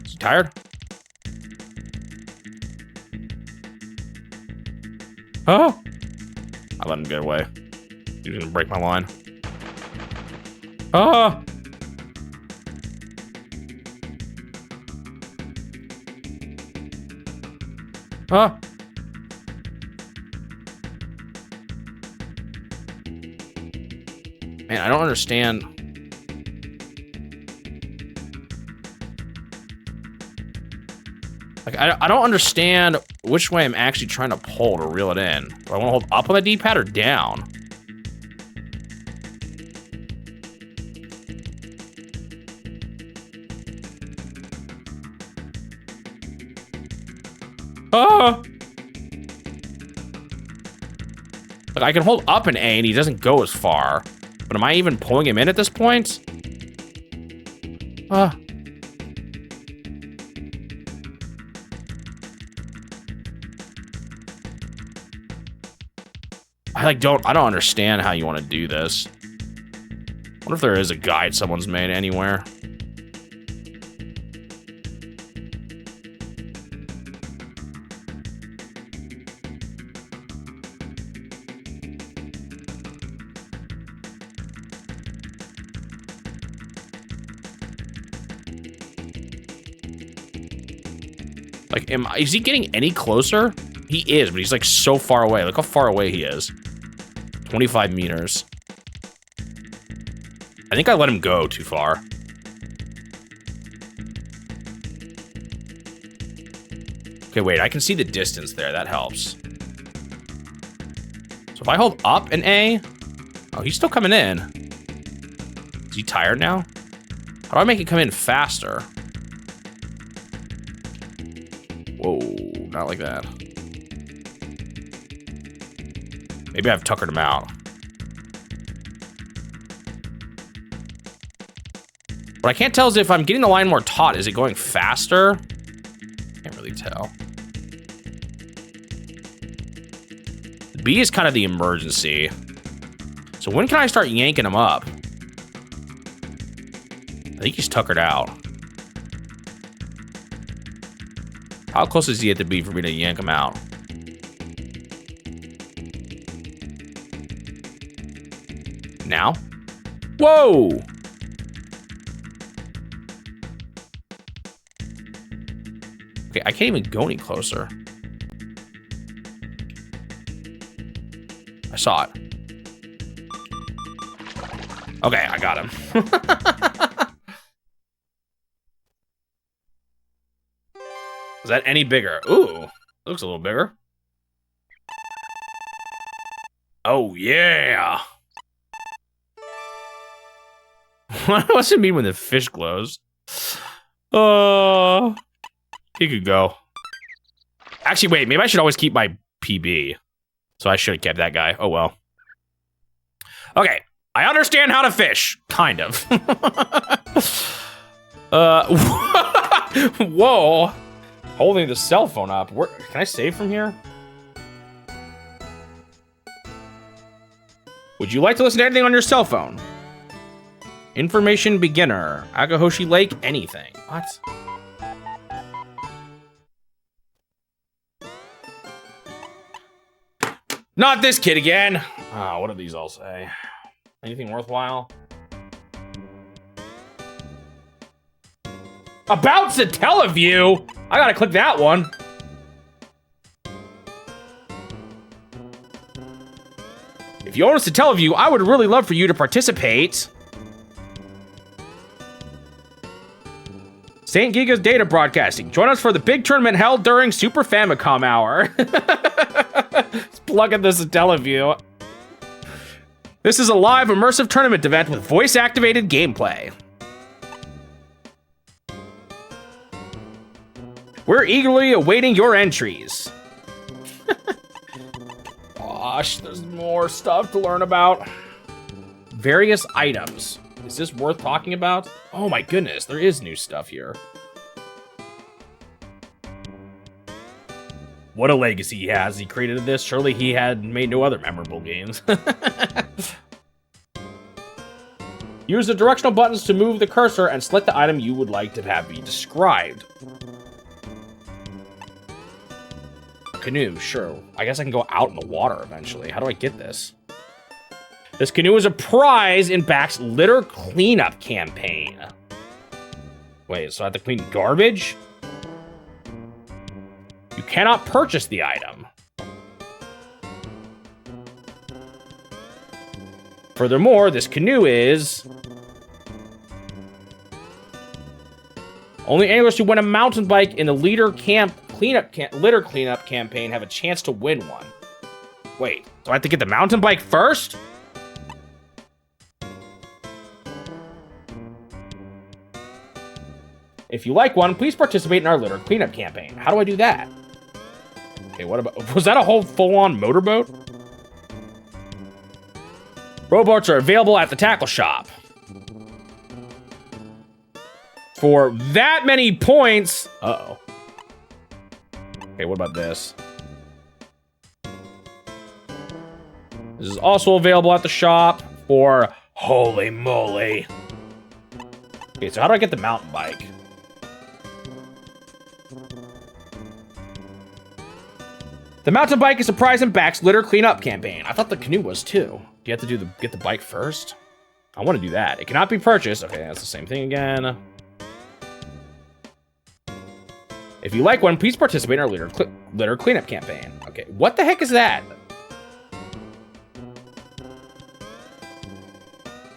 Is he tired? Oh. I let him get away. He was gonna break my line. Oh. Oh. Man, I don't understand. Like, I don't understand which way I'm actually trying to pull to reel it in. Do I want to hold up on the D-pad or down? Ah! Like, I can hold up an A and he doesn't go as far. But am I even pulling him in at this point? Ah. I don't understand how you want to do this. What if there is a guide someone's made anywhere? Like, is he getting any closer? He is, but he's like so far away. Look how far away he is. 25 meters. I think I let him go too far. Okay, wait, I can see the distance there. That helps. So if I hold up an A, oh, he's still coming in. Is he tired now? How do I make it come in faster? Whoa, not like that. Maybe I've tuckered him out. What I can't tell is if I'm getting the line more taut, is it going faster? Can't really tell. B is kind of the emergency. So when can I start yanking him up? I think he's tuckered out. How close does he have to be for me to yank him out? Now? Whoa! Okay, I can't even go any closer. I saw it. Okay, I got him. Is that any bigger? Ooh, looks a little bigger. Oh, yeah. What's it mean when the fish glows? He could go. Actually, wait, maybe I should always keep my PB. So I should have kept that guy. Oh, well. Okay, I understand how to fish. Kind of. Whoa. Holding the cell phone up. Can I save from here? Would you like to listen to anything on your cell phone? Information beginner. Agahoshi Lake, anything. What? Not this kid again. What do these all say? Anything worthwhile? About Satellaview? I gotta click that one. If you own a Satellaview, I would really love for you to participate. St. Giga's Data Broadcasting. Join us for the big tournament held during Super Famicom Hour. Let's plug in the Satellaview. This is a live immersive tournament event with voice-activated gameplay. We're eagerly awaiting your entries. Gosh, there's more stuff to learn about. Various items. Is this worth talking about? Oh my goodness, there is new stuff here. What a legacy he has. He created this. Surely he had made no other memorable games. Use the directional buttons to move the cursor and select the item you would like to have be described. Canoe, sure. I guess I can go out in the water eventually. How do I get this? This canoe is a prize in Back's litter cleanup campaign. Wait, so I have to clean garbage? You cannot purchase the item. Furthermore, this canoe is Only anglers who win a mountain bike in the litter cleanup campaign have a chance to win one. Wait, do I have to get the mountain bike first? If you like one, please participate in our litter cleanup campaign. How do I do that? Okay, what about... Was that a whole full-on motorboat? Rowboats are available at the tackle shop. For that many points... Uh-oh. Okay, what about this? This is also available at the shop for... Holy moly. Okay, so how do I get the mountain bike? The mountain bike is a prize in Back's litter cleanup campaign. I thought the canoe was too. Do you have to get the bike first? I want to do that. It cannot be purchased. Okay, that's the same thing again. If you like one, please participate in our litter cleanup campaign. Okay, what the heck is that?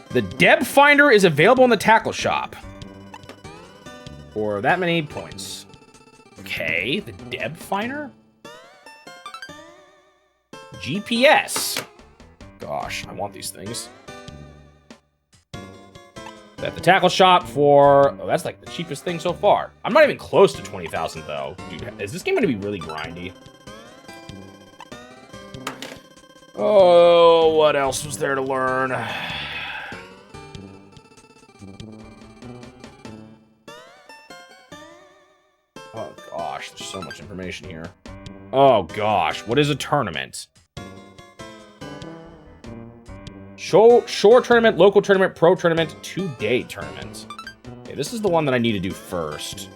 The Deb Finder is available in the tackle shop. For that many points. Okay, the Deb Finder? GPS. Gosh, I want these things. At the tackle shop for... Oh, that's like the cheapest thing so far. I'm not even close to 20,000 though. Dude, is this game going to be really grindy? Oh, what else was there to learn? Oh gosh, there's so much information here. Oh gosh, what is a tournament? Shore tournament, local tournament, pro tournament, 2-day tournament. Okay, this is the one that I need to do first.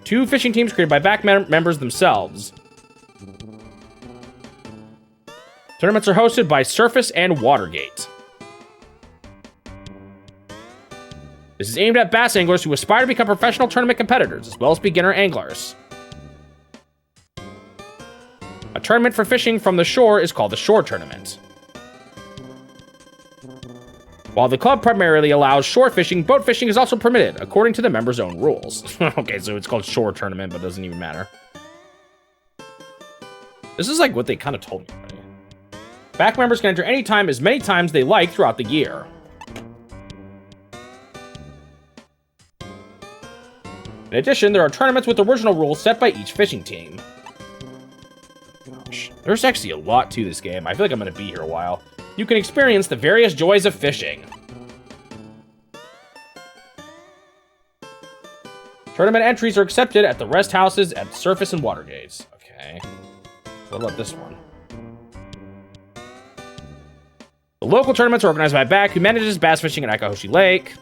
2 fishing teams created by back members themselves. Tournaments are hosted by Surface and Watergate. This is aimed at bass anglers who aspire to become professional tournament competitors, as well as beginner anglers. A tournament for fishing from the shore is called the Shore Tournament. While the club primarily allows shore fishing, boat fishing is also permitted, according to the members' own rules. Okay, so it's called Shore Tournament, but it doesn't even matter. This is like what they kind of told me already. Back members can enter anytime, as many times they like throughout the year. In addition, there are tournaments with original rules set by each fishing team. Gosh, there's actually a lot to this game. I feel like I'm going to be here a while. You can experience the various joys of fishing. Tournament entries are accepted at the rest houses at Surface and Watergates. Okay. What about this one? The local tournaments are organized by Back, who manages bass fishing at Akahoshi Lake.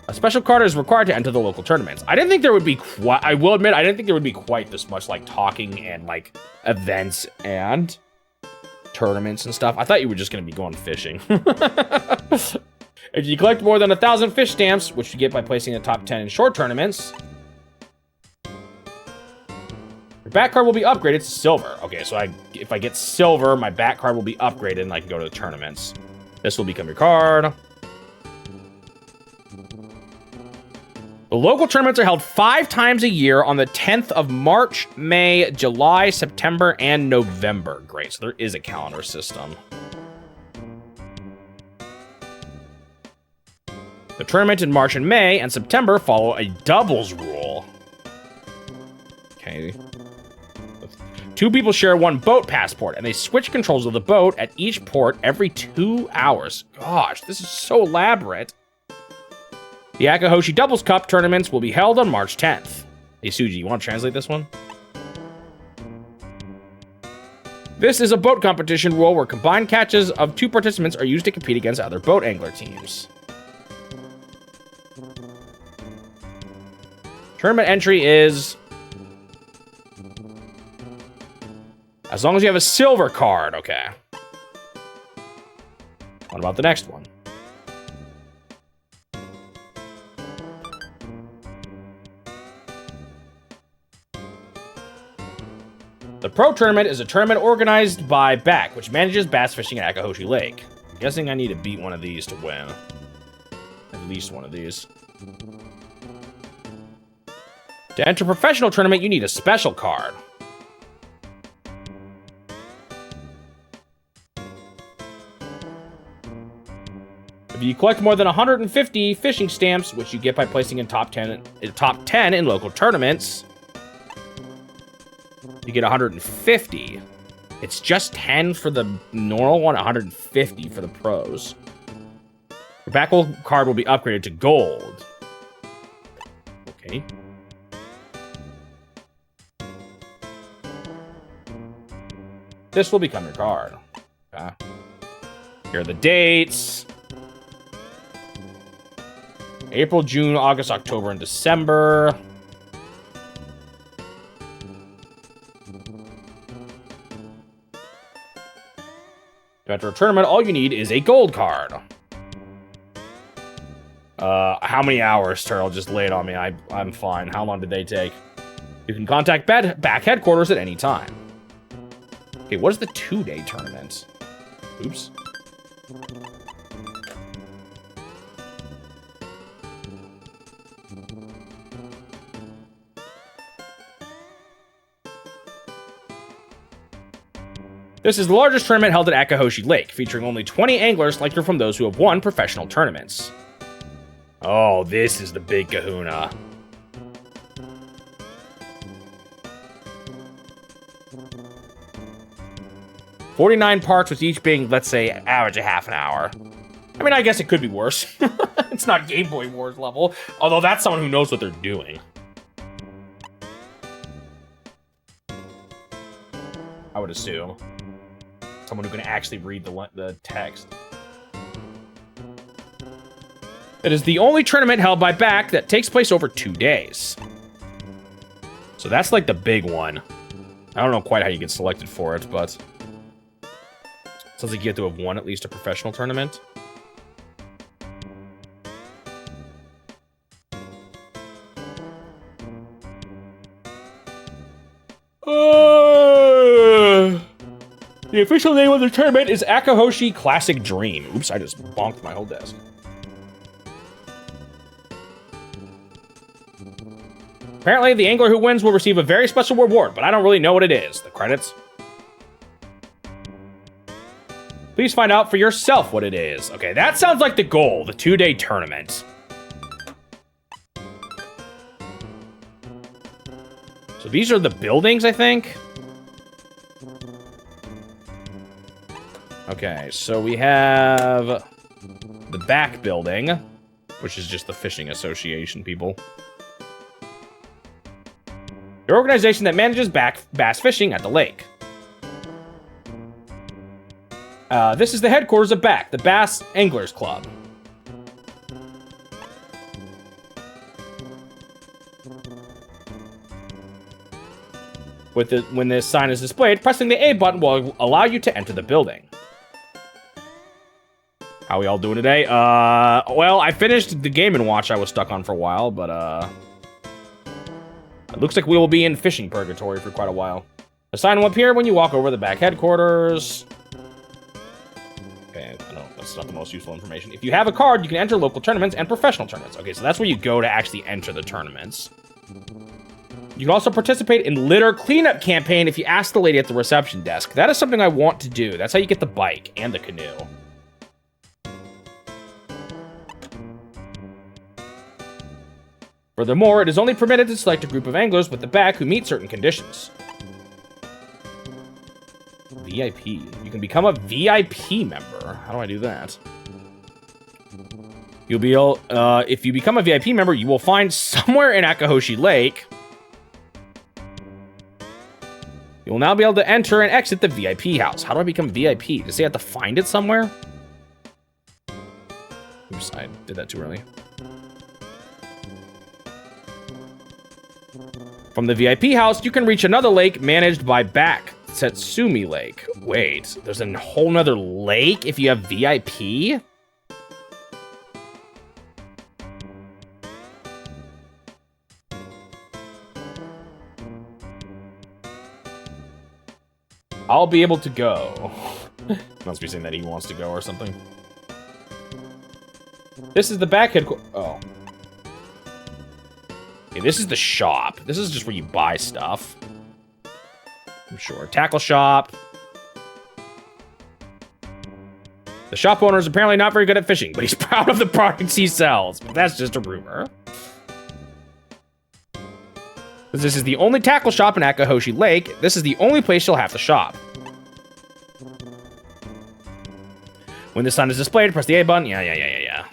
A special card is required to enter the local tournaments. I didn't think there would be quite... I will admit, I didn't think there would be quite this much, like, talking and, like, events and tournaments and stuff. I thought you were just going to be going fishing. If you collect more than 1,000 fish stamps, which you get by placing the top 10 in short tournaments, your back card will be upgraded to silver. Okay, so if I get silver, my back card will be upgraded and I can go to the tournaments. This will become your card. The local tournaments are held 5 times a year on the 10th of March, May, July, September, and November. Great, so there is a calendar system. The tournament in March and May and September follow a doubles rule. Okay. 2 people share 1 boat passport, and they switch controls of the boat at each port every 2 hours. Gosh, this is so elaborate. The Akahoshi Doubles Cup tournaments will be held on March 10th. Hey, Suji, you want to translate this one? This is a boat competition rule where combined catches of 2 participants are used to compete against other boat angler teams. Tournament entry is... as long as you have a silver card, okay. What about the next one? The Pro Tournament is a tournament organized by Back, which manages bass fishing at Akahoshi Lake. guessing I need to beat one of these to win. At least one of these. To enter a professional tournament, you need a special card. If you collect more than 150 fishing stamps, which you get by placing in top 10 in local tournaments, you get 150. It's just 10 for the normal one, 150 for the pros. Your back card will be upgraded to gold. Okay. This will become your card. Okay. Here are the dates. April, June, August, October, and December. To enter a tournament, all you need is a gold card. How many hours, Turtle? Just lay it on me. I'm fine. How long did they take? You can contact back headquarters at any time. Okay, what is the 2-day tournament? Oops. This is the largest tournament held at Akahoshi Lake, featuring only 20 anglers selected from those who have won professional tournaments. Oh, this is the big kahuna. "49 parts, with each being, let's say, average a half an hour." I mean, I guess it could be worse. It's not Game Boy Wars level, although that's someone who knows what they're doing. I would assume. Someone who can actually read the text. It is the only tournament held by BAC that takes place over 2 days. So that's like the big one. I don't know quite how you get selected for it, but sounds like you have to have won at least a professional tournament. The official name of the tournament is Akahoshi Classic Dream. Oops, I just bonked my whole desk. Apparently, the angler who wins will receive a very special reward, but I don't really know what it is. The credits. Please find out for yourself what it is. Okay, that sounds like the goal, the 2-day tournament. So these are the buildings, I think. Okay, so we have the back building, which is just the fishing association people. The organization that manages bass fishing at the lake. This is the headquarters of BAC, the Bass Anglers Club. When this sign is displayed, pressing the A button will allow you to enter the building. How we all doing today? Well, I finished the Game & Watch I was stuck on for a while, but, it looks like we will be in fishing purgatory for quite a while. The sign will appear when you walk over the BAC headquarters. Okay, I know that's not the most useful information. If you have a card, you can enter local tournaments and professional tournaments. Okay, so that's where you go to actually enter the tournaments. You can also participate in litter cleanup campaign if you ask the lady at the reception desk. That is something I want to do. That's how you get the bike and the canoe. Furthermore, it is only permitted to select a group of anglers with the BAC who meet certain conditions. VIP. You can become a VIP member. How do I do that? You'll be able, if you become a VIP member, you will find somewhere in Akahoshi Lake. You will now be able to enter and exit the VIP house. How do I become VIP? Does he have to find it somewhere? Oops, I did that too early. From the VIP house, you can reach another lake managed by BAC, Setsumi Lake. Wait, there's a whole nother lake if you have VIP? I'll be able to go. Must be saying that he wants to go or something. This is the back headquarters. Oh. Okay, this is the shop. This is just where you buy stuff. I'm sure. Tackle shop. The shop owner is apparently not very good at fishing, but he's proud of the products he sells. But that's just a rumor. This is the only tackle shop in Akahoshi Lake. This is the only place you'll have to shop. When the sign is displayed, press the A button. Yeah.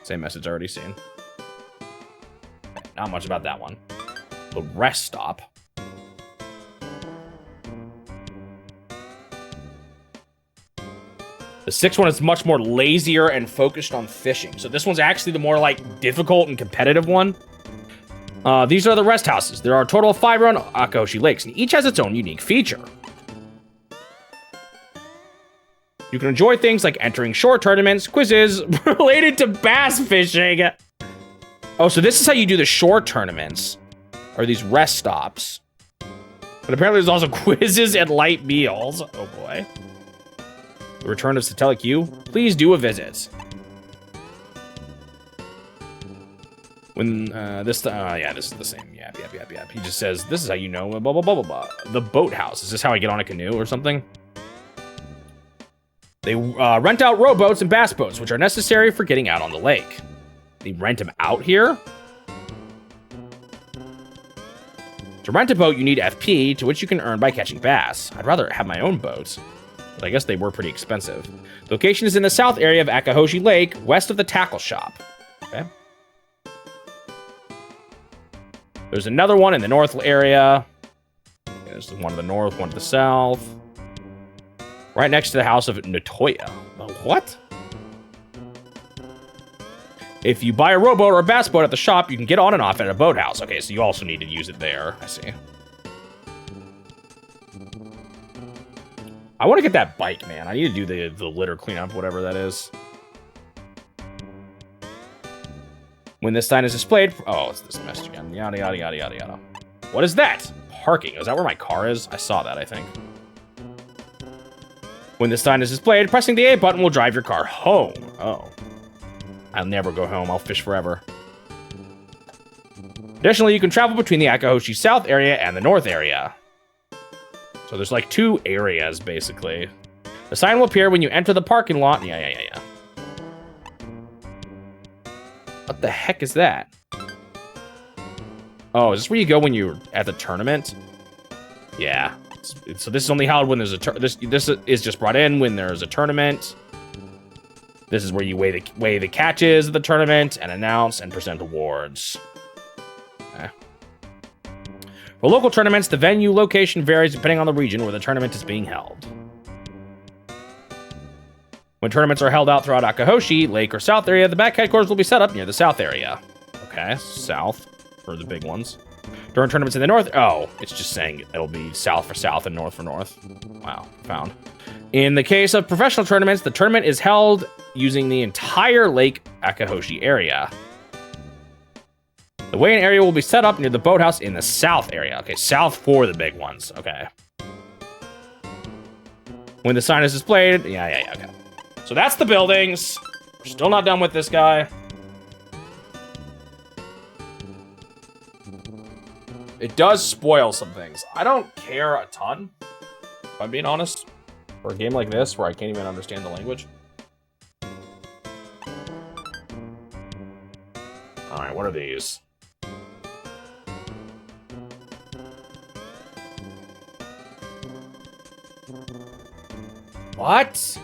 Same message already seen. Okay, not much about that one. The rest stop. The sixth one is much more lazier and focused on fishing. So this one's actually the more like difficult and competitive one. These are the rest houses. There are a total of 5 around Akahoshi Lakes, and each has its own unique feature. You can enjoy things like entering shore tournaments, quizzes related to bass fishing. Oh, so this is how you do the shore tournaments, or these rest stops. But apparently there's also quizzes and light meals. Oh boy. The return of Satella Q. Please do a visit. When this is the same. Yep. He just says, this is how you know, blah, blah, blah, blah, blah. The boathouse. Is this how I get on a canoe or something? They rent out rowboats and bass boats, which are necessary for getting out on the lake. They rent them out here? To rent a boat, you need FP, to which you can earn by catching bass. I'd rather have my own boat, but I guess they were pretty expensive. The location is in the south area of Akahoshi Lake, west of the tackle shop. Okay. There's another one in the north area. There's one to the north, one to the south. Right next to the house of Natoya. What? If you buy a rowboat or a bass boat at the shop, you can get on and off at a boathouse. Okay, so you also need to use it there. I see. I want to get that bike, man. I need to do the litter cleanup, whatever that is. When this sign is displayed... Oh, it's this message again. Yada, yada, yada, yada, yada. What is that? Parking. Is that where my car is? I saw that, I think. When this sign is displayed, pressing the A button will drive your car home. Oh. I'll never go home. I'll fish forever. Additionally, you can travel between the Akahoshi South area and the North area. So there's like 2 areas, basically. The sign will appear when you enter the parking lot. Yeah. What the heck is that? Oh, is this where you go when you're at the tournament? Yeah. So this is only held when there's a this is just brought in when there's a tournament. This is where you weigh the catches of the tournament and announce and present awards. Okay. For local tournaments, the venue location varies depending on the region where the tournament is being held. When tournaments are held out throughout Akahoshi, Lake, or South area, the back headquarters will be set up near the South area. Okay, South for the big ones. During tournaments in the North, oh, it's just saying it'll be South for South and North for North. Wow, found. In the case of professional tournaments, the tournament is held using the entire Lake Akahoshi area. The weigh-in area will be set up near the boathouse in the South area. Okay, South for the big ones. Okay. When the sign is displayed, yeah, okay. So that's the buildings. We're still not done with this guy. It does spoil some things. I don't care a ton, if I'm being honest, for a game like this where I can't even understand the language. Alright, what are these? What?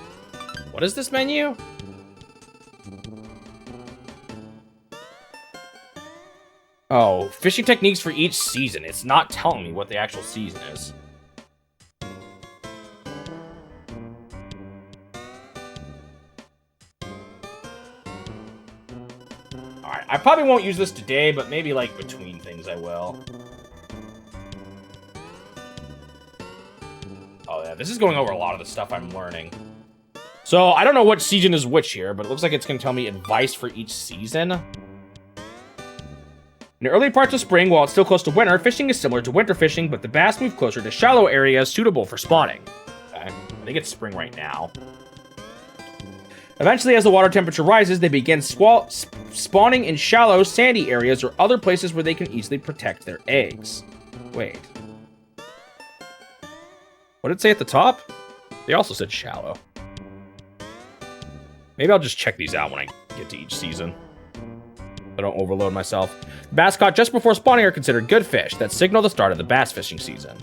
What is this menu? Oh, fishing techniques for each season. It's not telling me what the actual season is. Alright, I probably won't use this today, but maybe like between things I will. Oh yeah, this is going over a lot of the stuff I'm learning. So, I don't know what season is which here, but it looks like it's going to tell me advice for each season. In the early parts of spring, while it's still close to winter, fishing is similar to winter fishing, but the bass move closer to shallow areas suitable for spawning. Okay, I think it's spring right now. Eventually, as the water temperature rises, they begin spawning in shallow, sandy areas or other places where they can easily protect their eggs. Wait. What did it say at the top? They also said shallow. Maybe I'll just check these out when I get to each season. I don't overload myself. Bass caught just before spawning are considered good fish that signal the start of the bass fishing season.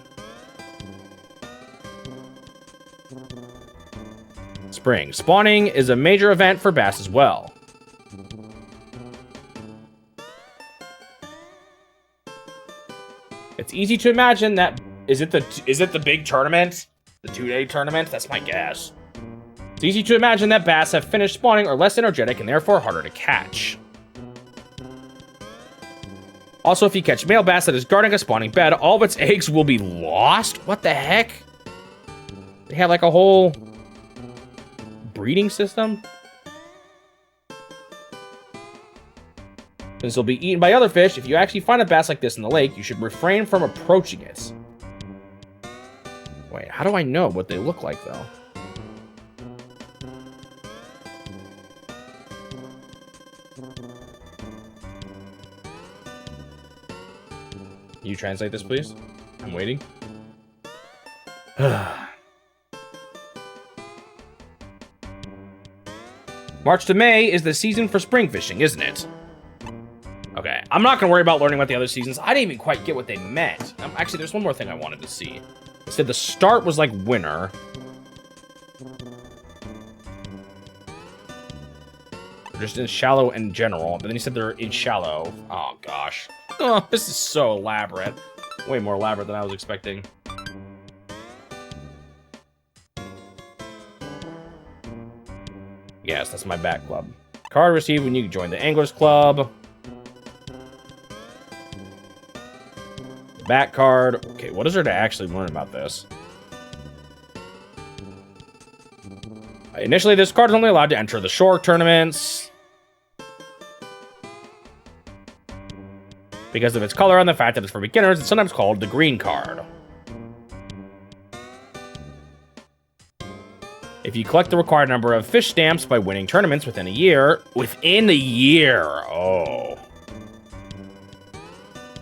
Spring. Spawning is a major event for bass as well. It's easy to imagine that... Is it the big tournament? The 2-day tournament? That's my guess. It's easy to imagine that bass have finished spawning are less energetic and therefore harder to catch. Also, if you catch male bass that is guarding a spawning bed, all of its eggs will be lost? What the heck? They have like a whole breeding system? Since it'll be eaten by other fish, if you actually find a bass like this in the lake, you should refrain from approaching it. Wait, how do I know what they look like, though? Can you translate this, please? I'm waiting. March to May is the season for spring fishing, isn't it? Okay, I'm not going to worry about learning about the other seasons. I didn't even quite get what they meant. Actually, there's one more thing I wanted to see. It said the start was like winter. They're just in shallow in general. But then he said they're in shallow. Oh, gosh. Oh, this is so elaborate. Way more elaborate than I was expecting. Yes, that's my back club. Card received when you join the Anglers Club. Back card. Okay, what is there to actually learn about this? Initially, this card is only allowed to enter the shore tournaments because of its color and the fact that it's for beginners. It's sometimes called the green card. If you collect the required number of fish stamps by winning tournaments within a year, oh.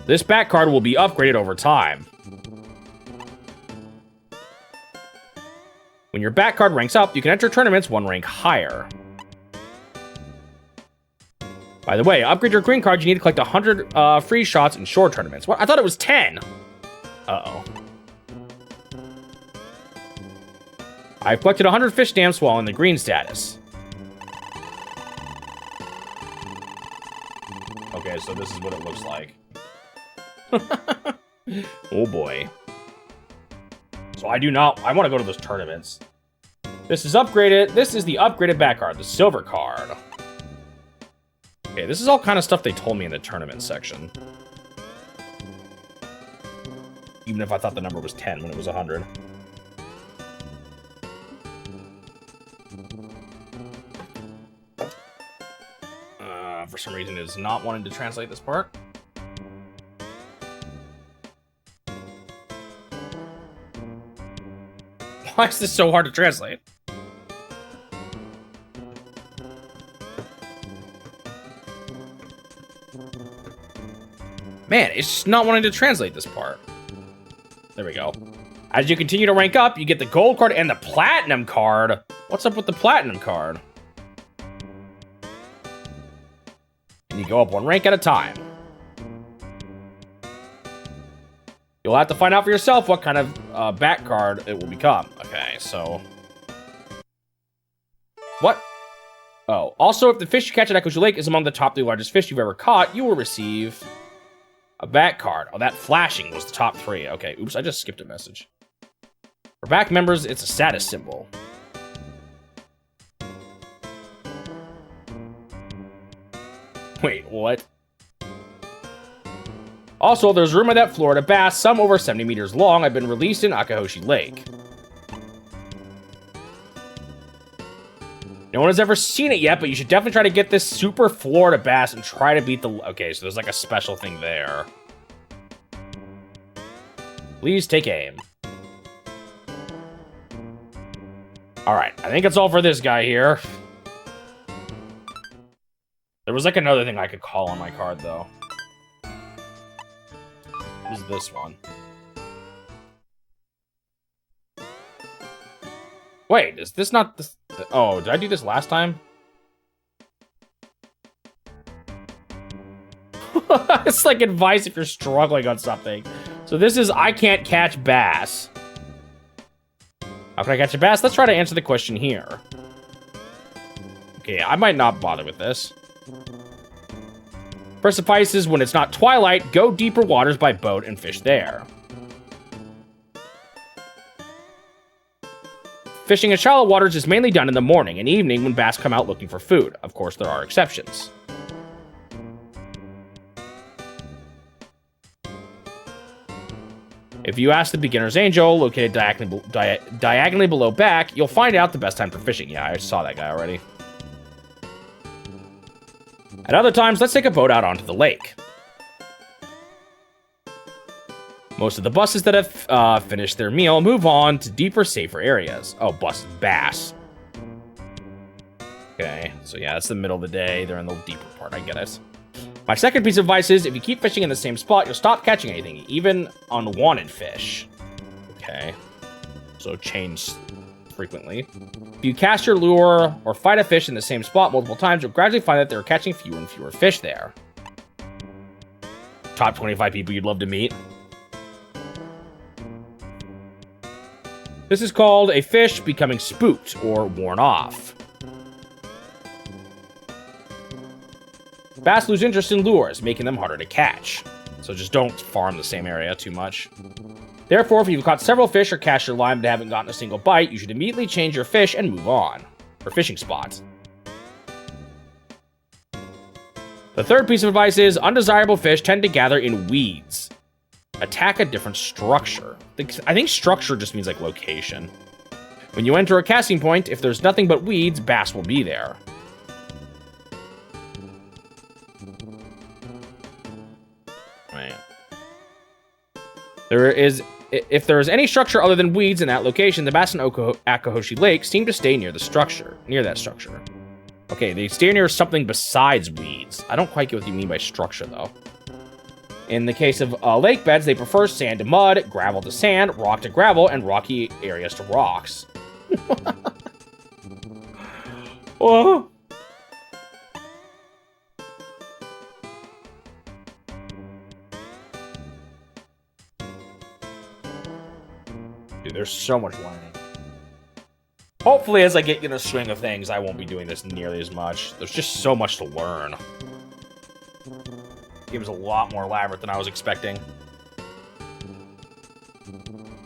This back card will be upgraded over time. When your back card ranks up, you can enter tournaments one rank higher. By the way, upgrade your green card, you need to collect 100 free shots in shore tournaments. What? I thought it was 10. Uh-oh. I've collected 100 fish stamps while in the green status. Okay, so this is what it looks like. Oh boy. So I want to go to those tournaments. This is upgraded. This is the upgraded back card, the silver card. Okay, this is all kind of stuff they told me in the tournament section. Even if I thought the number was 10 when it was 100. For some reason, it is not wanting to translate this part. Why is this so hard to translate? Man, it's just not wanting to translate this part. There we go. As you continue to rank up, you get the gold card and the platinum card. What's up with the platinum card? And you go up one rank at a time. You'll have to find out for yourself what kind of back card it will become. Okay, so... What? Oh, also, if the fish you catch at Echoes Lake is among the top 3 largest fish you've ever caught, you will receive a back card. Oh, that flashing was the top 3. Okay, oops, I just skipped a message. For back members, it's a status symbol. Wait, what? Also, there's rumor that Florida bass, some over 70 meters long, have been released in Akahoshi Lake. No one has ever seen it yet, but you should definitely try to get this super Florida bass and try to beat the... Okay, so there's like a special thing there. Please take aim. Alright, I think that's all for this guy here. There was like another thing I could call on my card, though. Who's this one? Wait, is this not this? Oh, did I do this last time? It's like advice if you're struggling on something. So this is I can't catch bass. How can I catch a bass? Let's try to answer the question here. Okay, I might not bother with this. First suffices when it's not twilight, go deeper waters by boat and fish there. Fishing in shallow waters is mainly done in the morning and evening when bass come out looking for food. Of course, there are exceptions. If you ask the beginner's angel, located diagonally below back, you'll find out the best time for fishing. Yeah, I saw that guy already. At other times, let's take a boat out onto the lake. Most of the buses that have finished their meal move on to deeper, safer areas. Oh, bass. Okay, so yeah, it's the middle of the day. They're in the deeper part, I get it. My second piece of advice is, if you keep fishing in the same spot, you'll stop catching anything, even unwanted fish. Okay, so change frequently. If you cast your lure or fight a fish in the same spot multiple times, you'll gradually find that they're catching fewer and fewer fish there. Top 25 people you'd love to meet. This is called a fish becoming spooked or worn off. Bass lose interest in lures, making them harder to catch. So just don't farm the same area too much. Therefore, if you've caught several fish or cast your line but haven't gotten a single bite, you should immediately change your fish and move on. Or fishing spot. The third piece of advice is, undesirable fish tend to gather in weeds. Attack a different structure. I think structure just means like location. When you enter a casting point, if there's nothing but weeds, bass will be there. Right. If there is any structure other than weeds in that location, the bass in Akahoshi Lake seem to stay near that structure. Okay, they stay near something besides weeds. I don't quite get what you mean by structure, though. In the case of lake beds, they prefer sand to mud, gravel to sand, rock to gravel, and rocky areas to rocks. Oh. Dude, there's so much learning. Hopefully, as I get in the swing of things, I won't be doing this nearly as much. There's just so much to learn. The game's a lot more elaborate than I was expecting.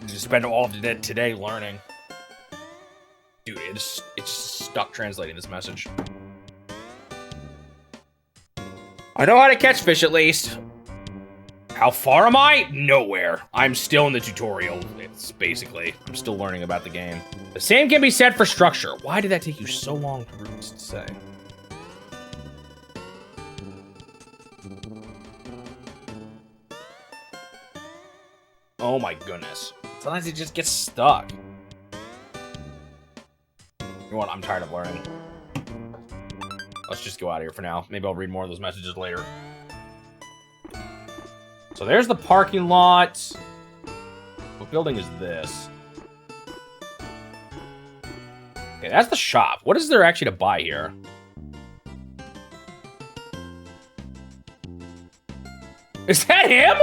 Just spend all of today learning. Dude, it's stuck translating this message. I know how to catch fish at least. How far am I? Nowhere. I'm still in the tutorial. It's basically, I'm still learning about the game. The same can be said for structure. Why did that take you so long to say? Oh my goodness. Sometimes it just gets stuck. You know what? I'm tired of learning. Let's just go out of here for now. Maybe I'll read more of those messages later. So there's the parking lot. What building is this? Okay, that's the shop. What is there actually to buy here? Is that him?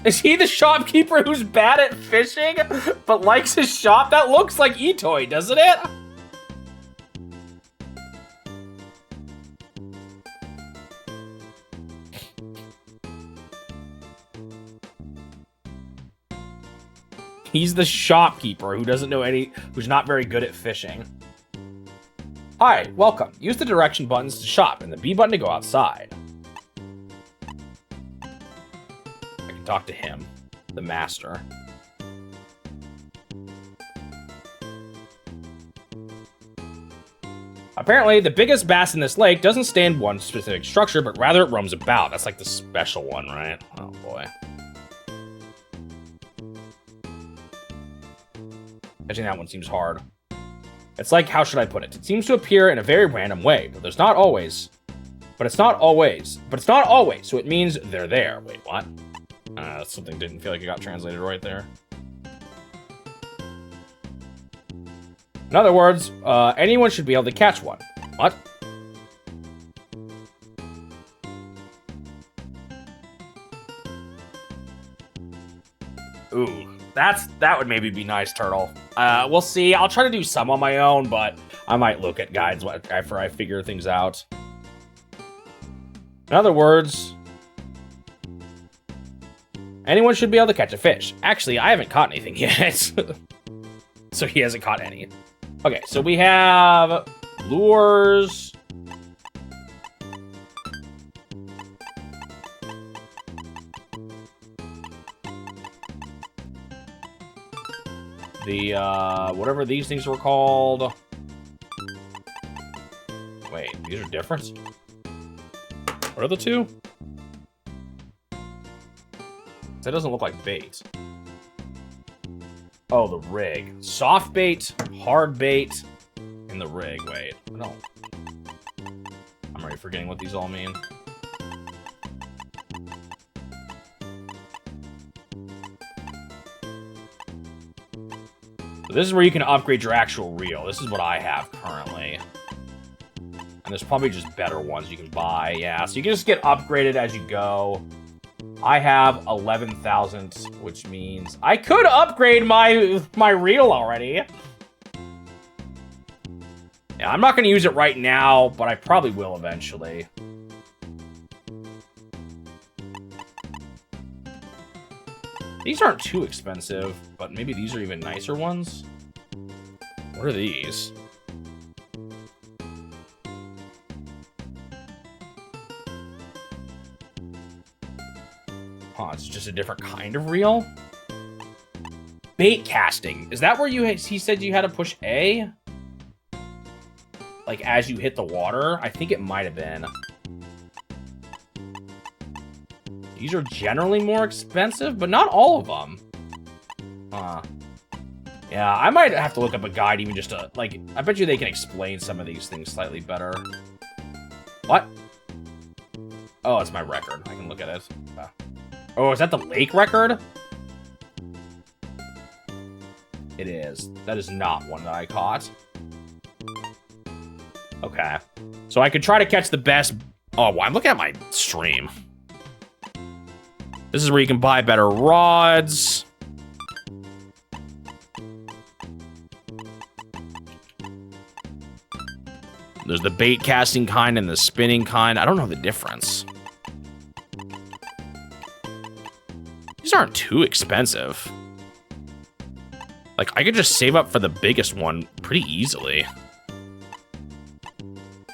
Is he the shopkeeper who's bad at fishing, but likes his shop? That looks like Itoi, doesn't it? He's the shopkeeper who doesn't know who's not very good at fishing. Hi, welcome. Use the direction buttons to shop and the B button to go outside. I can talk to him, the master. Apparently, the biggest bass in this lake doesn't stay in one specific structure, but rather it roams about. That's like the special one, right? Oh, boy. Catching that one seems hard. It's like, how should I put it? It seems to appear in a very random way, but there's not always. But it's not always. But it's not always, so it means they're there. Wait, what? Something didn't feel like it got translated right there. In other words, anyone should be able to catch one. What? Ooh, that would maybe be nice, Turtle. We'll see. I'll try to do some on my own, but I might look at guides after I figure things out. In other words, anyone should be able to catch a fish. Actually, I haven't caught anything yet. So he hasn't caught any. Okay, so we have lures. The, whatever these things were called. Wait, these are different? What are the two? That doesn't look like bait. Oh, the rig. Soft bait, hard bait, and the rig. Wait, no. I'm already forgetting what these all mean. So this is where you can upgrade your actual reel. This is what I have currently. And there's probably just better ones you can buy. Yeah, so you can just get upgraded as you go. I have 11,000, which means I could upgrade my reel already. Yeah, I'm not going to use it right now, but I probably will eventually. These aren't too expensive, but maybe these are even nicer ones. What are these? Huh, it's just a different kind of reel? Bait casting. Is that where he said you had to push A? Like, as you hit the water? I think it might have been. These are generally more expensive, but not all of them. Huh. Yeah, I might have to look up a guide even just to, like, I bet you they can explain some of these things slightly better. What? Oh, it's my record. I can look at it. Oh, is that the lake record? It is. That is not one that I caught. Okay. So I could try to catch the best... Oh, well, I'm looking at my stream. This is where you can buy better rods. There's the bait casting kind and the spinning kind. I don't know the difference. These aren't too expensive. Like, I could just save up for the biggest one pretty easily.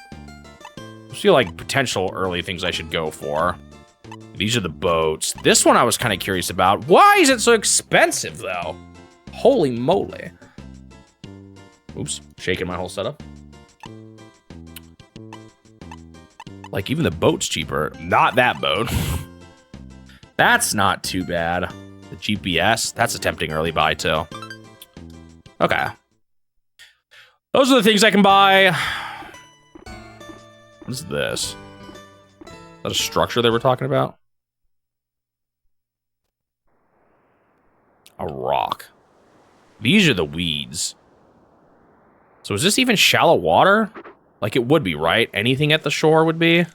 I feel like potential early things I should go for. These are the boats. This one I was kind of curious about. Why is it so expensive, though? Holy moly. Oops, shaking my whole setup. Like, even the boat's cheaper. Not that boat. That's not too bad. The GPS, that's a tempting early buy, too. Okay. Those are the things I can buy. What is this? Is that a structure they were talking about? A rock. These are the weeds. So is this even shallow water? Like it would be, right? Anything at the shore would be.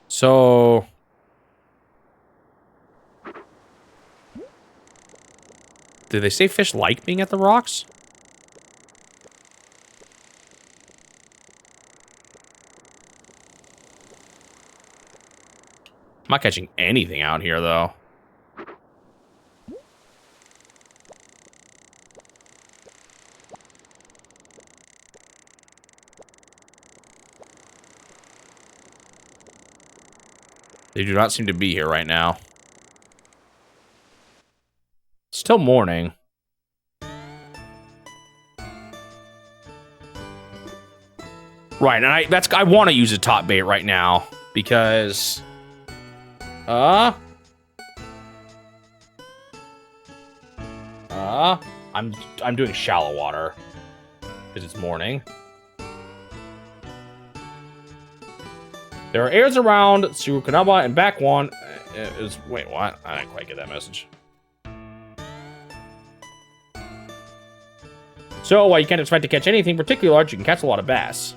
So... Did they say fish like being at the rocks? I'm not catching anything out here, though. They do not seem to be here right now. Still morning. Right, and I want to use a top bait right now because I'm doing shallow water because it's morning. There are airs around Tsurukanaba and back one. Wait, what? I didn't quite get that message. So, while you can't expect to catch anything particularly large, you can catch a lot of bass.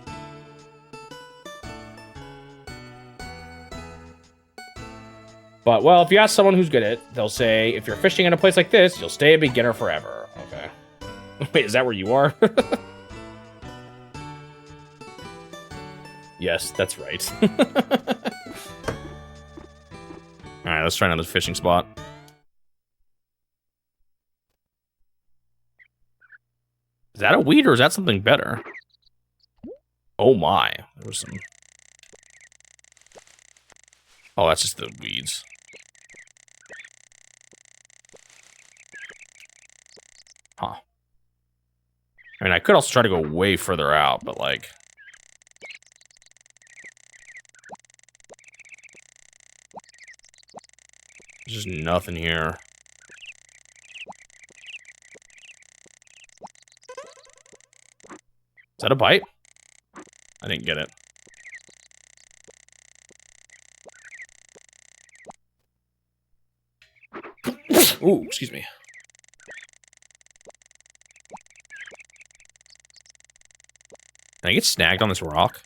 But, well, if you ask someone who's good at it, they'll say, if you're fishing in a place like this, you'll stay a beginner forever. Okay. Wait, is that where you are? Yes, that's right. Alright, let's try another fishing spot. Is that a weed or is that something better? Oh my. There was some... Oh, that's just the weeds. Huh. I mean, I could also try to go way further out, but like... There's just nothing here. Is that a bite? I didn't get it. Ooh, excuse me. Can I get snagged on this rock?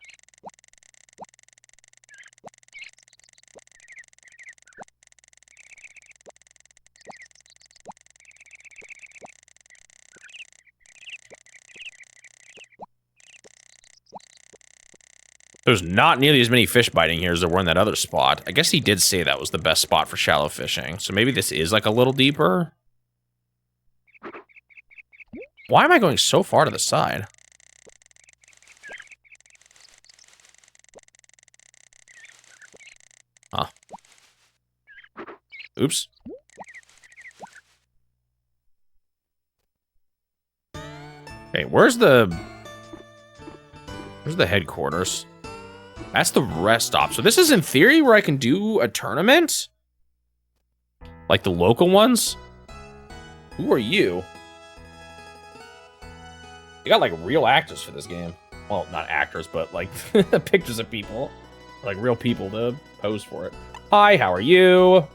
There's not nearly as many fish biting here as there were in that other spot. I guess he did say that was the best spot for shallow fishing. So maybe this is like a little deeper. Why am I going so far to the side? Huh. Oops. Hey, where's the headquarters? That's the rest stop. So this is in theory where I can do a tournament? Like the local ones? Who are you? You got like real actors for this game. Well, not actors, but like pictures of people. Like real people to pose for it. Hi, how are you?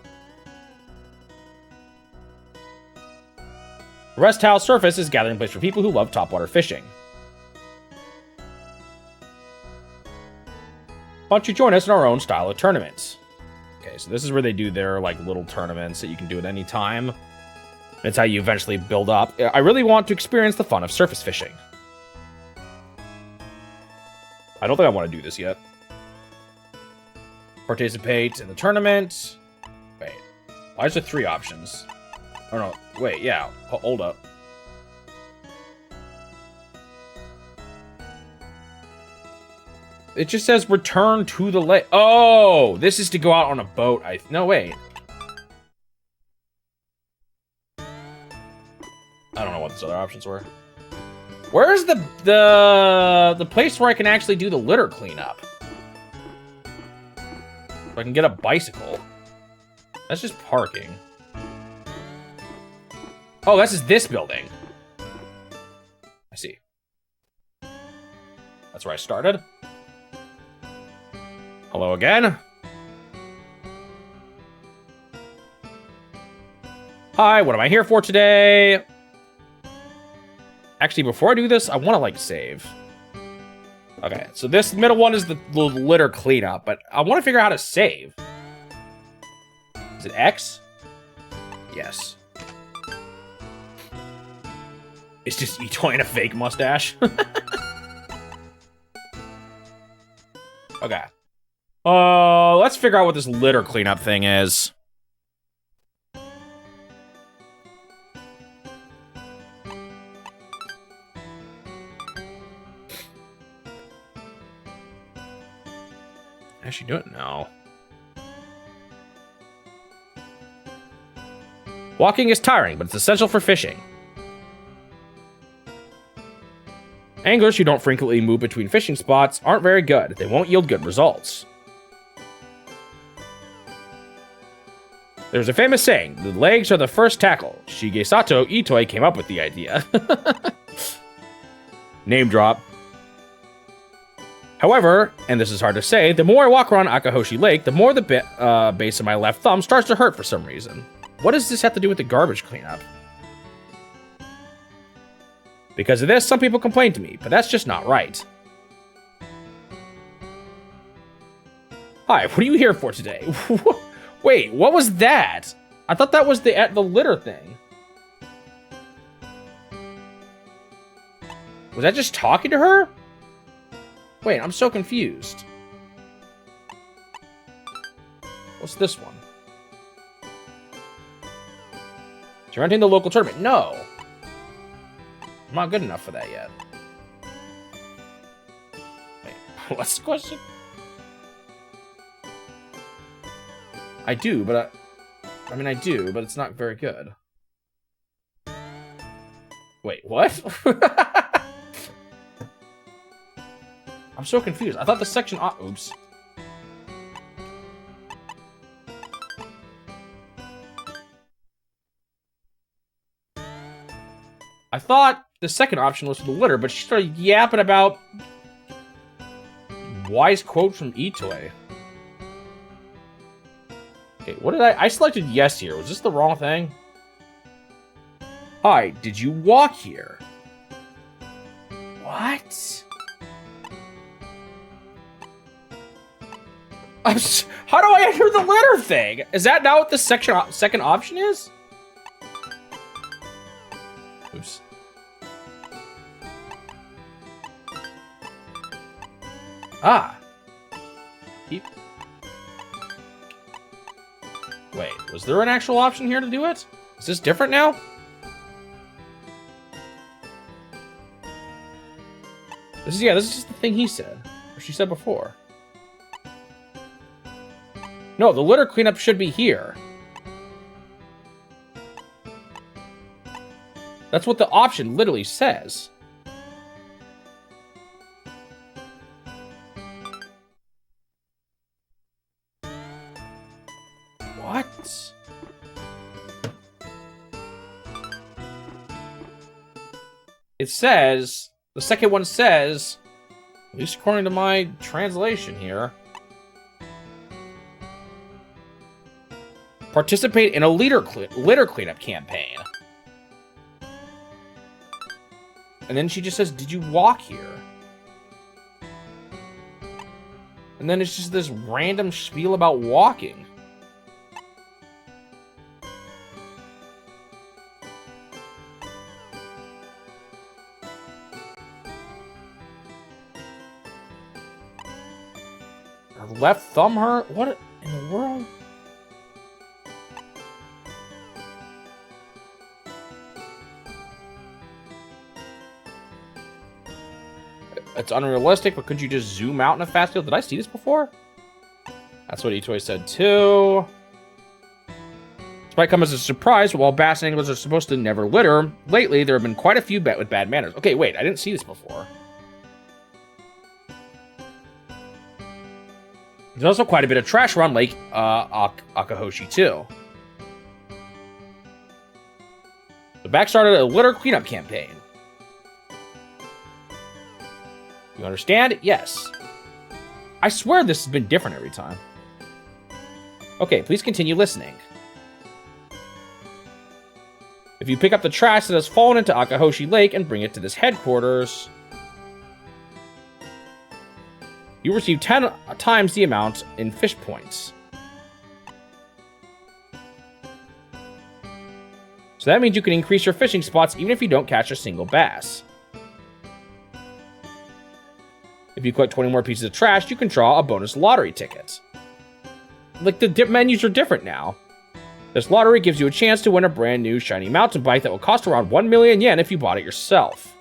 The Rest House Surface is a gathering place for people who love topwater fishing. Why don't you join us in our own style of tournaments? Okay, so this is where they do their like little tournaments that you can do at any time. It's how you eventually build up. I really want to experience the fun of surface fishing. I don't think I want to do this yet. Participate in the tournament. Wait, why is there 3 options? Oh no, wait, yeah, hold up. It just says return to the lake. Oh, this is to go out on a boat. No, wait. I don't know what those other options were. Where's the place where I can actually do the litter cleanup? So I can get a bicycle. That's just parking. Oh, this is this building. I see. That's where I started. Hello again. Hi, what am I here for today? Actually, before I do this, I want to, like, save. Okay, so this middle one is the litter cleanup, but I want to figure out how to save. Is it X? Yes. It's just Itoi and a fake mustache. Okay. Let's figure out what this litter cleanup thing is. How's she doing now? Walking is tiring, but it's essential for fishing. Anglers who don't frequently move between fishing spots aren't very good. They won't yield good results. There's a famous saying, the legs are the first tackle. Shigesato Itoi came up with the idea. Name drop. However, and this is hard to say, the more I walk around Akahoshi Lake, the more the base of my left thumb starts to hurt for some reason. What does this have to do with the garbage cleanup? Because of this, some people complain to me, but that's just not right. Hi, what are you here for today? Wait, what was that? I thought that was the litter thing. Was that just talking to her? Wait, I'm so confused. What's this one? You're entering the local tournament. No. I'm not good enough for that yet. Wait, what's the question? I do, but I do, but it's not very good. Wait, what? I'm so confused. I thought the section... oops. I thought the second option was for the litter, but she started yapping about wise quote from Itoi. Okay, what did I selected yes here. Was this the wrong thing? Hi, did you walk here? What? How do I enter the litter thing? Is that not what the second option is? Oops. Ah. Wait, was there an actual option here to do it? Is this different now? This is just the thing he said. Or she said before. No, the litter cleanup should be here. That's what the option literally says. What? It says, the second one says, at least according to my translation here, participate in a litter cleanup campaign. And then she just says, did you walk here? And then it's just this random spiel about walking. Her left thumb hurt? What in the world? It's unrealistic, but could you just zoom out in a fast field? Did I see this before? That's what Itoi said too. This might come as a surprise, but while bass anglers are supposed to never litter, lately there have been quite a few with bad manners. Okay, wait, I didn't see this before. There's also quite a bit of trash around Lake Akahoshi too. The back started a litter cleanup campaign. You understand? Yes. I swear this has been different every time. Okay, please continue listening. If you pick up the trash that has fallen into Akahoshi Lake and bring it to this headquarters, you receive 10 times the amount in fish points. So that means you can increase your fishing spots even if you don't catch a single bass. If you collect 20 more pieces of trash, you can draw a bonus lottery ticket. Like, the menus are different now. This lottery gives you a chance to win a brand new shiny mountain bike that will cost around 1 million yen if you bought it yourself.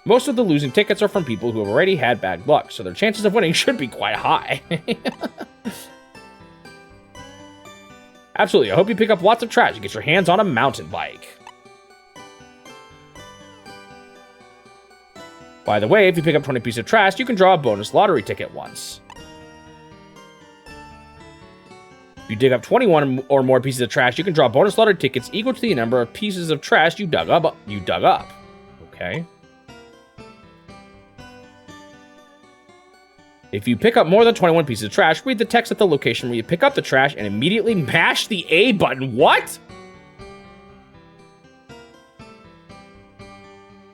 Most of the losing tickets are from people who have already had bad luck, so their chances of winning should be quite high. Absolutely. I hope you pick up lots of trash and get your hands on a mountain bike. By the way, if you pick up 20 pieces of trash, you can draw a bonus lottery ticket once. If you dig up 21 or more pieces of trash, you can draw bonus lottery tickets equal to the number of pieces of trash you dug up. Okay. If you pick up more than 21 pieces of trash, read the text at the location where you pick up the trash and immediately mash the A button. What?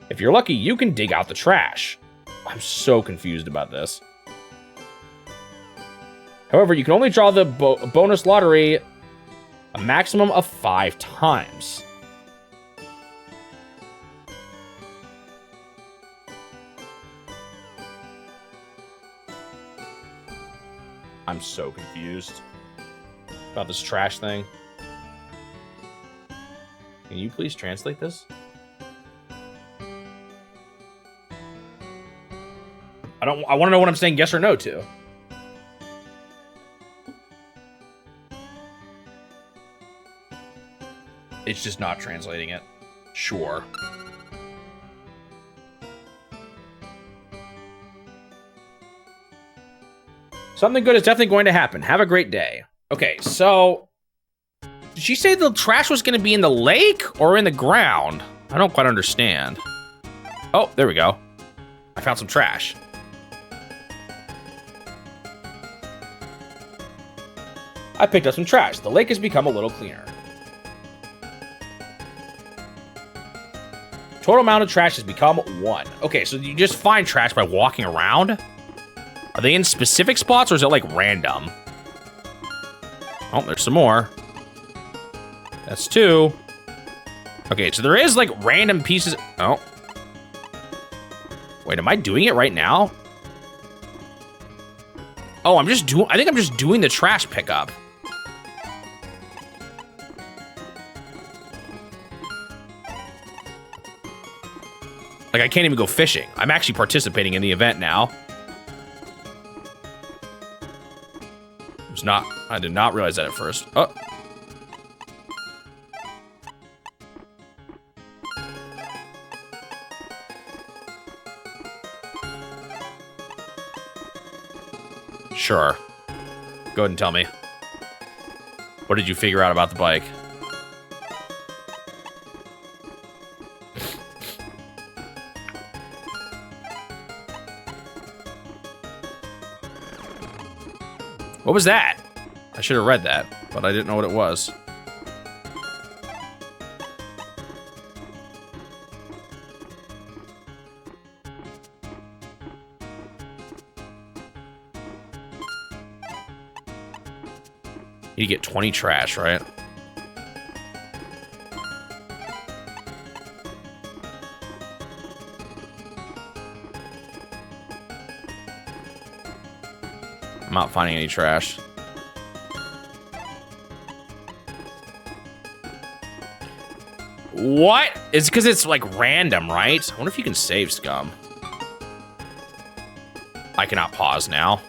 If you're lucky, you can dig out the trash. I'm so confused about this. However, you can only draw the bonus lottery a maximum of 5 times. I'm so confused about this trash thing. Can you please translate this? I want to know what I'm saying yes or no to. It's just not translating it. Sure. Something good is definitely going to happen. Have a great day. Okay, so... Did she say the trash was going to be in the lake or in the ground? I don't quite understand. Oh, there we go. I found some trash. I picked up some trash. The lake has become a little cleaner. Total amount of trash has become 1. Okay, so you just find trash by walking around? Are they in specific spots or is it like random? Oh, there's some more. That's 2. Okay, so there is like random pieces. Oh. Wait, am I doing it right now? Oh, I think I'm just doing the trash pickup. Like, I can't even go fishing. I'm actually participating in the event now. I did not realize that at first. Oh. Sure. Go ahead and tell me. What did you figure out about the bike? What was that? I should have read that, but I didn't know what it was. You get 20 trash, right? I'm not finding any trash. What? It's because it's like random, right? I wonder if you can save scum. I cannot pause now.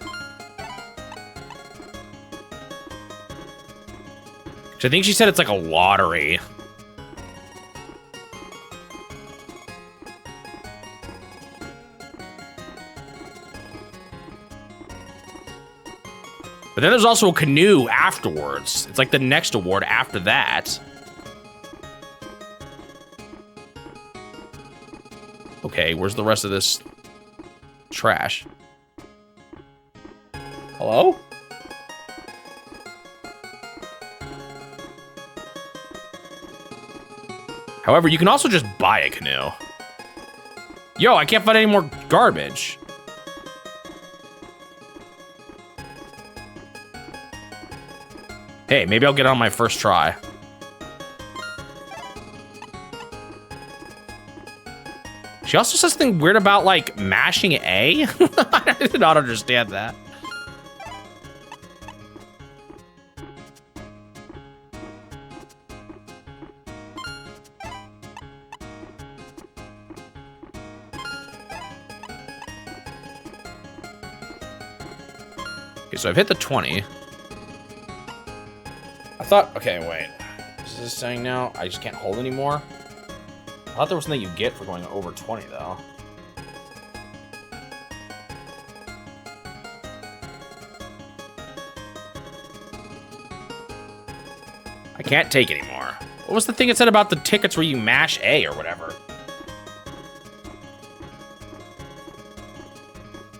I think she said it's like a lottery. But then there's also a canoe afterwards. It's like the next award after that. Okay, where's the rest of this trash? Hello? However, you can also just buy a canoe. Yo, I can't find any more garbage. Hey, maybe I'll get it on my first try. She also says something weird about, like, mashing A? I did not understand that. Okay, so I've hit the 20. I thought thought... Okay, wait. What is this saying now? I just can't hold anymore? I thought there was something you get for going over 20, though. I can't take anymore. What was the thing it said about the tickets where you mash A or whatever?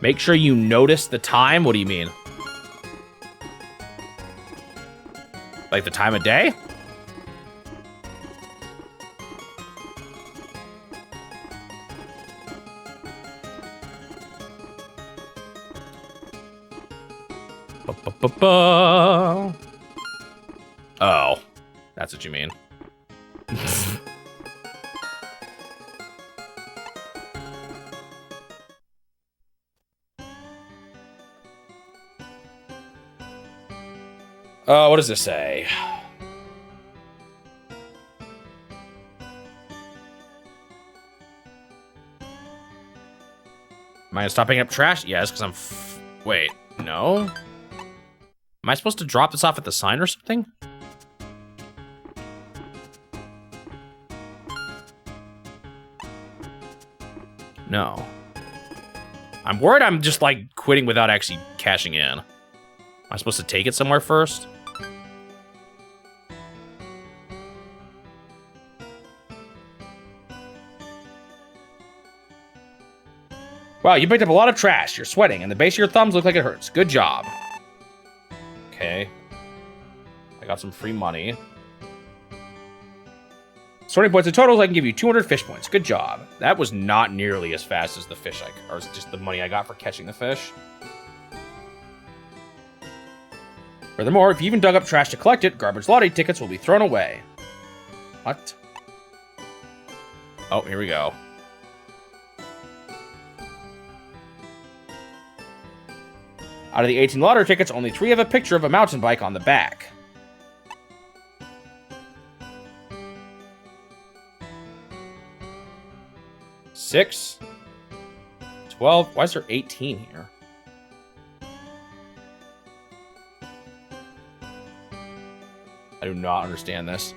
Make sure you notice the time? What do you mean? Like the time of day? Ba-ba-ba-ba. Oh, that's what you mean. What does this say? Am I gonna stop picking up trash? Yes, because I'm wait, no? Am I supposed to drop this off at the sign or something? No. I'm worried I'm just, like, quitting without actually cashing in. Am I supposed to take it somewhere first? Wow, you picked up a lot of trash. You're sweating, and the base of your thumbs look like it hurts. Good job. Okay. I got some free money. Sorting points and totals, I can give you 200 fish points. Good job. That was not nearly as fast as the fish or just the money I got for catching the fish. Furthermore, if you even dug up trash to collect it, garbage lottery tickets will be thrown away. What? Oh, here we go. Out of the 18 lottery tickets, only 3 have a picture of a mountain bike on the back. Six, 12. Why is there 18 here? I do not understand this.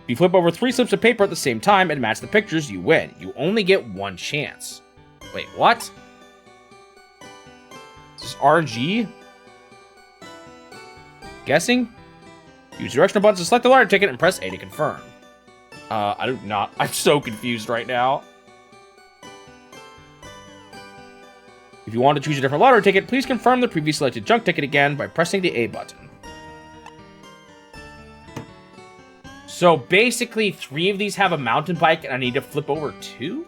If you flip over 3 slips of paper at the same time and match the pictures, you win. You only get 1 chance. Wait, what? Is this RG? Guessing? Use directional buttons to select the lottery ticket and press A to confirm. I do not. I'm so confused right now. If you want to choose a different lottery ticket, please confirm the previously selected junk ticket again by pressing the A button. So basically, 3 of these have a mountain bike and I need to flip over 2?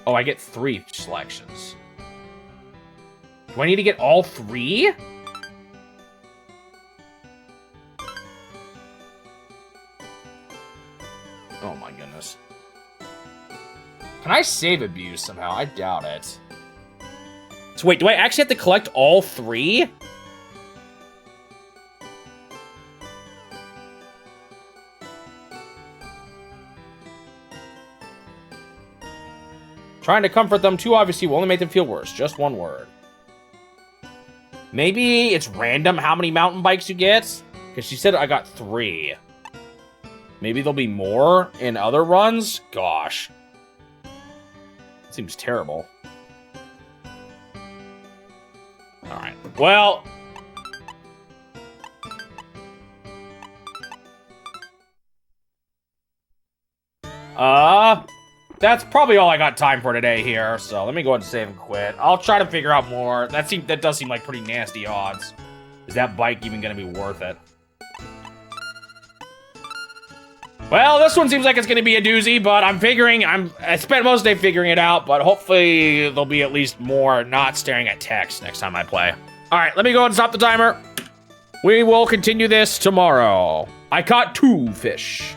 Oh, I get 3 selections. Do I need to get all 3? Oh my goodness. Can I save abuse somehow? I doubt it. So wait, do I actually have to collect all 3? Trying to comfort them too obviously will only make them feel worse. Just one word. Maybe it's random how many mountain bikes you get? Because she said I got 3. Maybe there'll be more in other runs? Gosh. Seems terrible. Alright. Well. That's probably all I got time for today here, so let me go ahead and save and quit. I'll try to figure out more. That does seem like pretty nasty odds. Is that bike even gonna be worth it? Well, this one seems like it's gonna be a doozy, but I spent most of the day figuring it out, but hopefully there'll be at least more not staring at text next time I play. All right, let me go ahead and stop the timer. We will continue this tomorrow. I caught 2 fish.